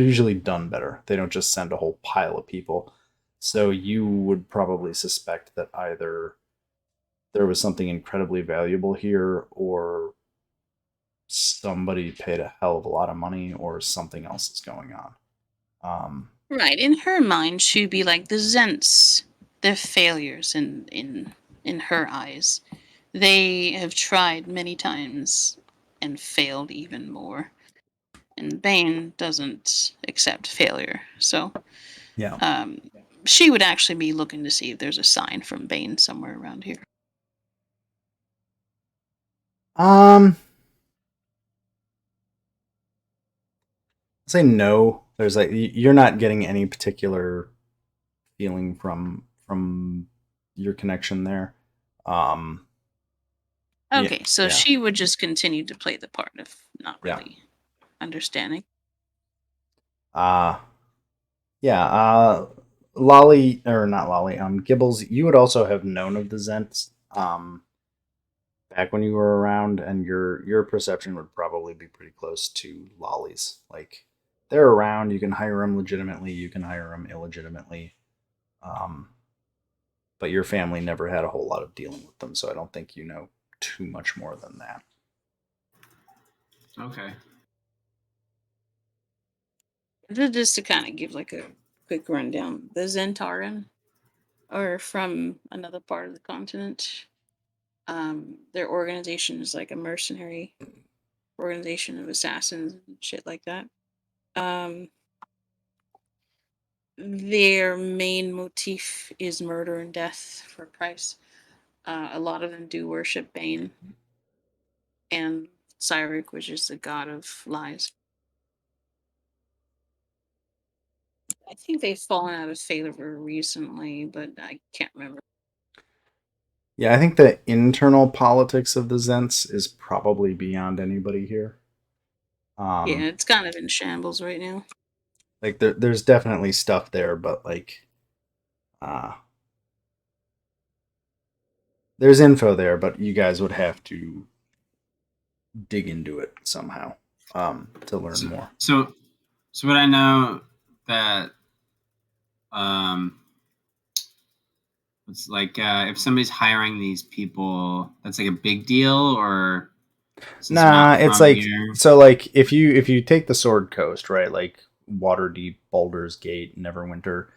usually done better. They don't just send a whole pile of people. So you would probably suspect that either there was something incredibly valuable here or somebody paid a hell of a lot of money or something else is going on. Right, in her mind, she'd be like the Zents. They're failures in her eyes. They have tried many times and failed even more. And Bane doesn't accept failure. So Yeah. she would actually be looking to see if there's a sign from Bane somewhere around here. Say no. There's like you're not getting any particular feeling from your connection there. Okay, so yeah. she would just continue to play the part of not Yeah. really understanding. Yeah, Lolly, or not Lolly, Gibbles, you would also have known of the Zents, back when you were around, and your perception would probably be pretty close to Lolly's. Like, they're around, you can hire them legitimately, you can hire them illegitimately, um, but your family never had a whole lot of dealing with them, so I don't think you know too much more than that. Okay. Just to kind of give like a quick rundown, the Zentarga are from another part of the continent. Their organization is like a mercenary organization of assassins and shit like that. Um, their main motif is murder and death for a price. A lot of them do worship Bane and Cyric, which is the god of lies. I think they've fallen out of favor recently, but I can't remember. Yeah, I think the internal politics of the Zents is probably beyond anybody here. Yeah, it's kind of in shambles right now. Like there's definitely stuff there, but like, uh, there's info there, but you guys would have to dig into it somehow, to learn more. So would I know that um it's like if somebody's hiring these people, that's like a big deal, or since they're Nah, not it's from like, here? so like if you take the Sword Coast, right, like Waterdeep, Baldur's Gate, Neverwinter,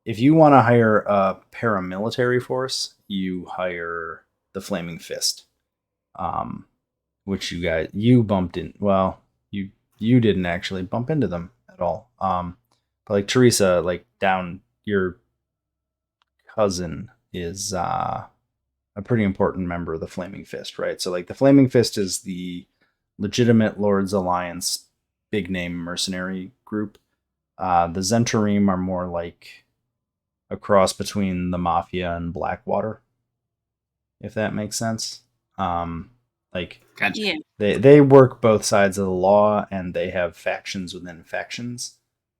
if you want to hire a paramilitary force, you hire the Flaming Fist, um, which you bumped in. Well, you didn't actually bump into them at all. But like Theresa, like down your cousin is a pretty important member of the Flaming Fist, right? So like the Flaming Fist is the legitimate Lords Alliance big name mercenary group. The Zentarim are more like a cross between the Mafia and Blackwater, if that makes sense. Like Gotcha. Yeah. they work both sides of the law, and they have factions within factions.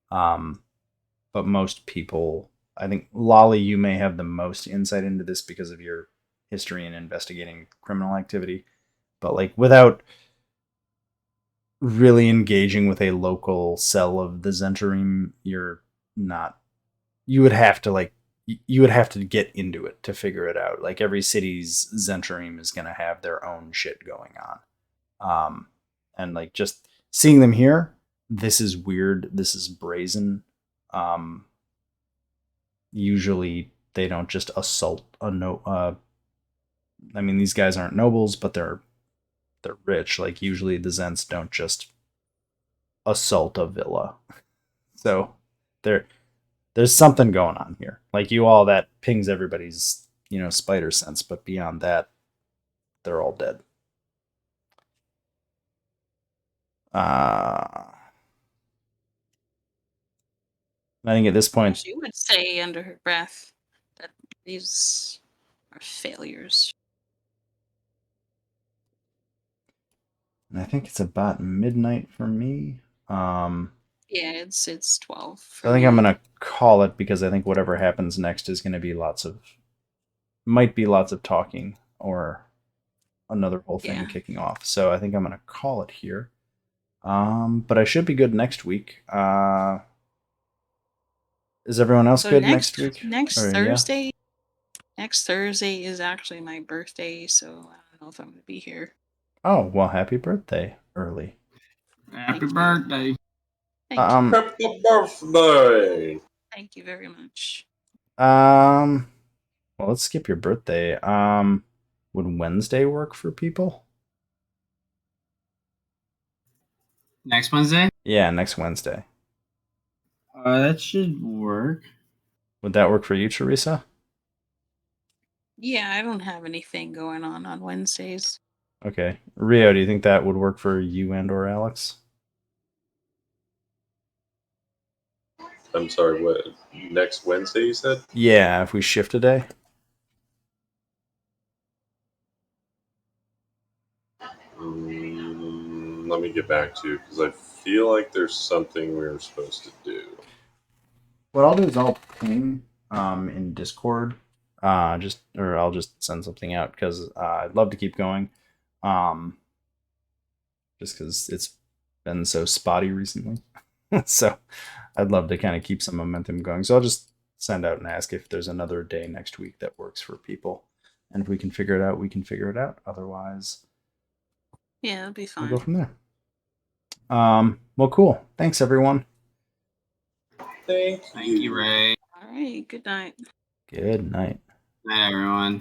But most people, I think Lolly, you may have the most insight into this because of your history in investigating criminal activity. But like without really engaging with a local cell of the Zentarim, you're not. You would have to you would have to get into it to figure it out. Like every city's Zentarim is going to have their own shit going on. And like just seeing them here, this is weird. This is brazen. Um, Usually they don't just assault a no. I mean, these guys aren't nobles, but they're rich. Like usually the Zents don't just assault a villa. So there's something going on here. Like you all, that pings everybody's spider sense, but beyond that, they're all dead. I think at this point, She would say under her breath that these are failures. and I think it's about midnight for me. Yeah, it's 12 for So I think me. I'm gonna call it because I think whatever happens next is gonna be might be lots of talking or another whole thing kicking off. So I think I'm gonna call it here. But I should be good next week. Is everyone else good next week? Next Or, Thursday. Yeah? Next Thursday is actually my birthday, so I don't know if I'm going to be here. Oh, well, happy birthday early. Happy birthday. Thank you. Happy birthday. Thank you very much. Well, let's skip your birthday. Would Wednesday work for people? Next Wednesday? Yeah, next Wednesday. That should work. Would that work for you, Theresa? Yeah, I don't have anything going on Wednesdays. Okay. Rio, do you think that would work for you and or Alex? I'm sorry, what? Next Wednesday, you said? Yeah, if we shift a day. get back to you because I feel like there's something we were supposed to do. What I'll do is I'll ping in Discord, I'll just send something out because I'd love to keep going, just because it's been so spotty recently. So I'd love to kind of keep some momentum going. So I'll just send out and ask if there's another day next week that works for people, and if we can figure it out, we can figure it out. Otherwise, Yeah, it'll be fine. we'll go from there. Well, cool. Thanks, everyone. Thank you, Ray. All right. Good night. Good night. Night, everyone.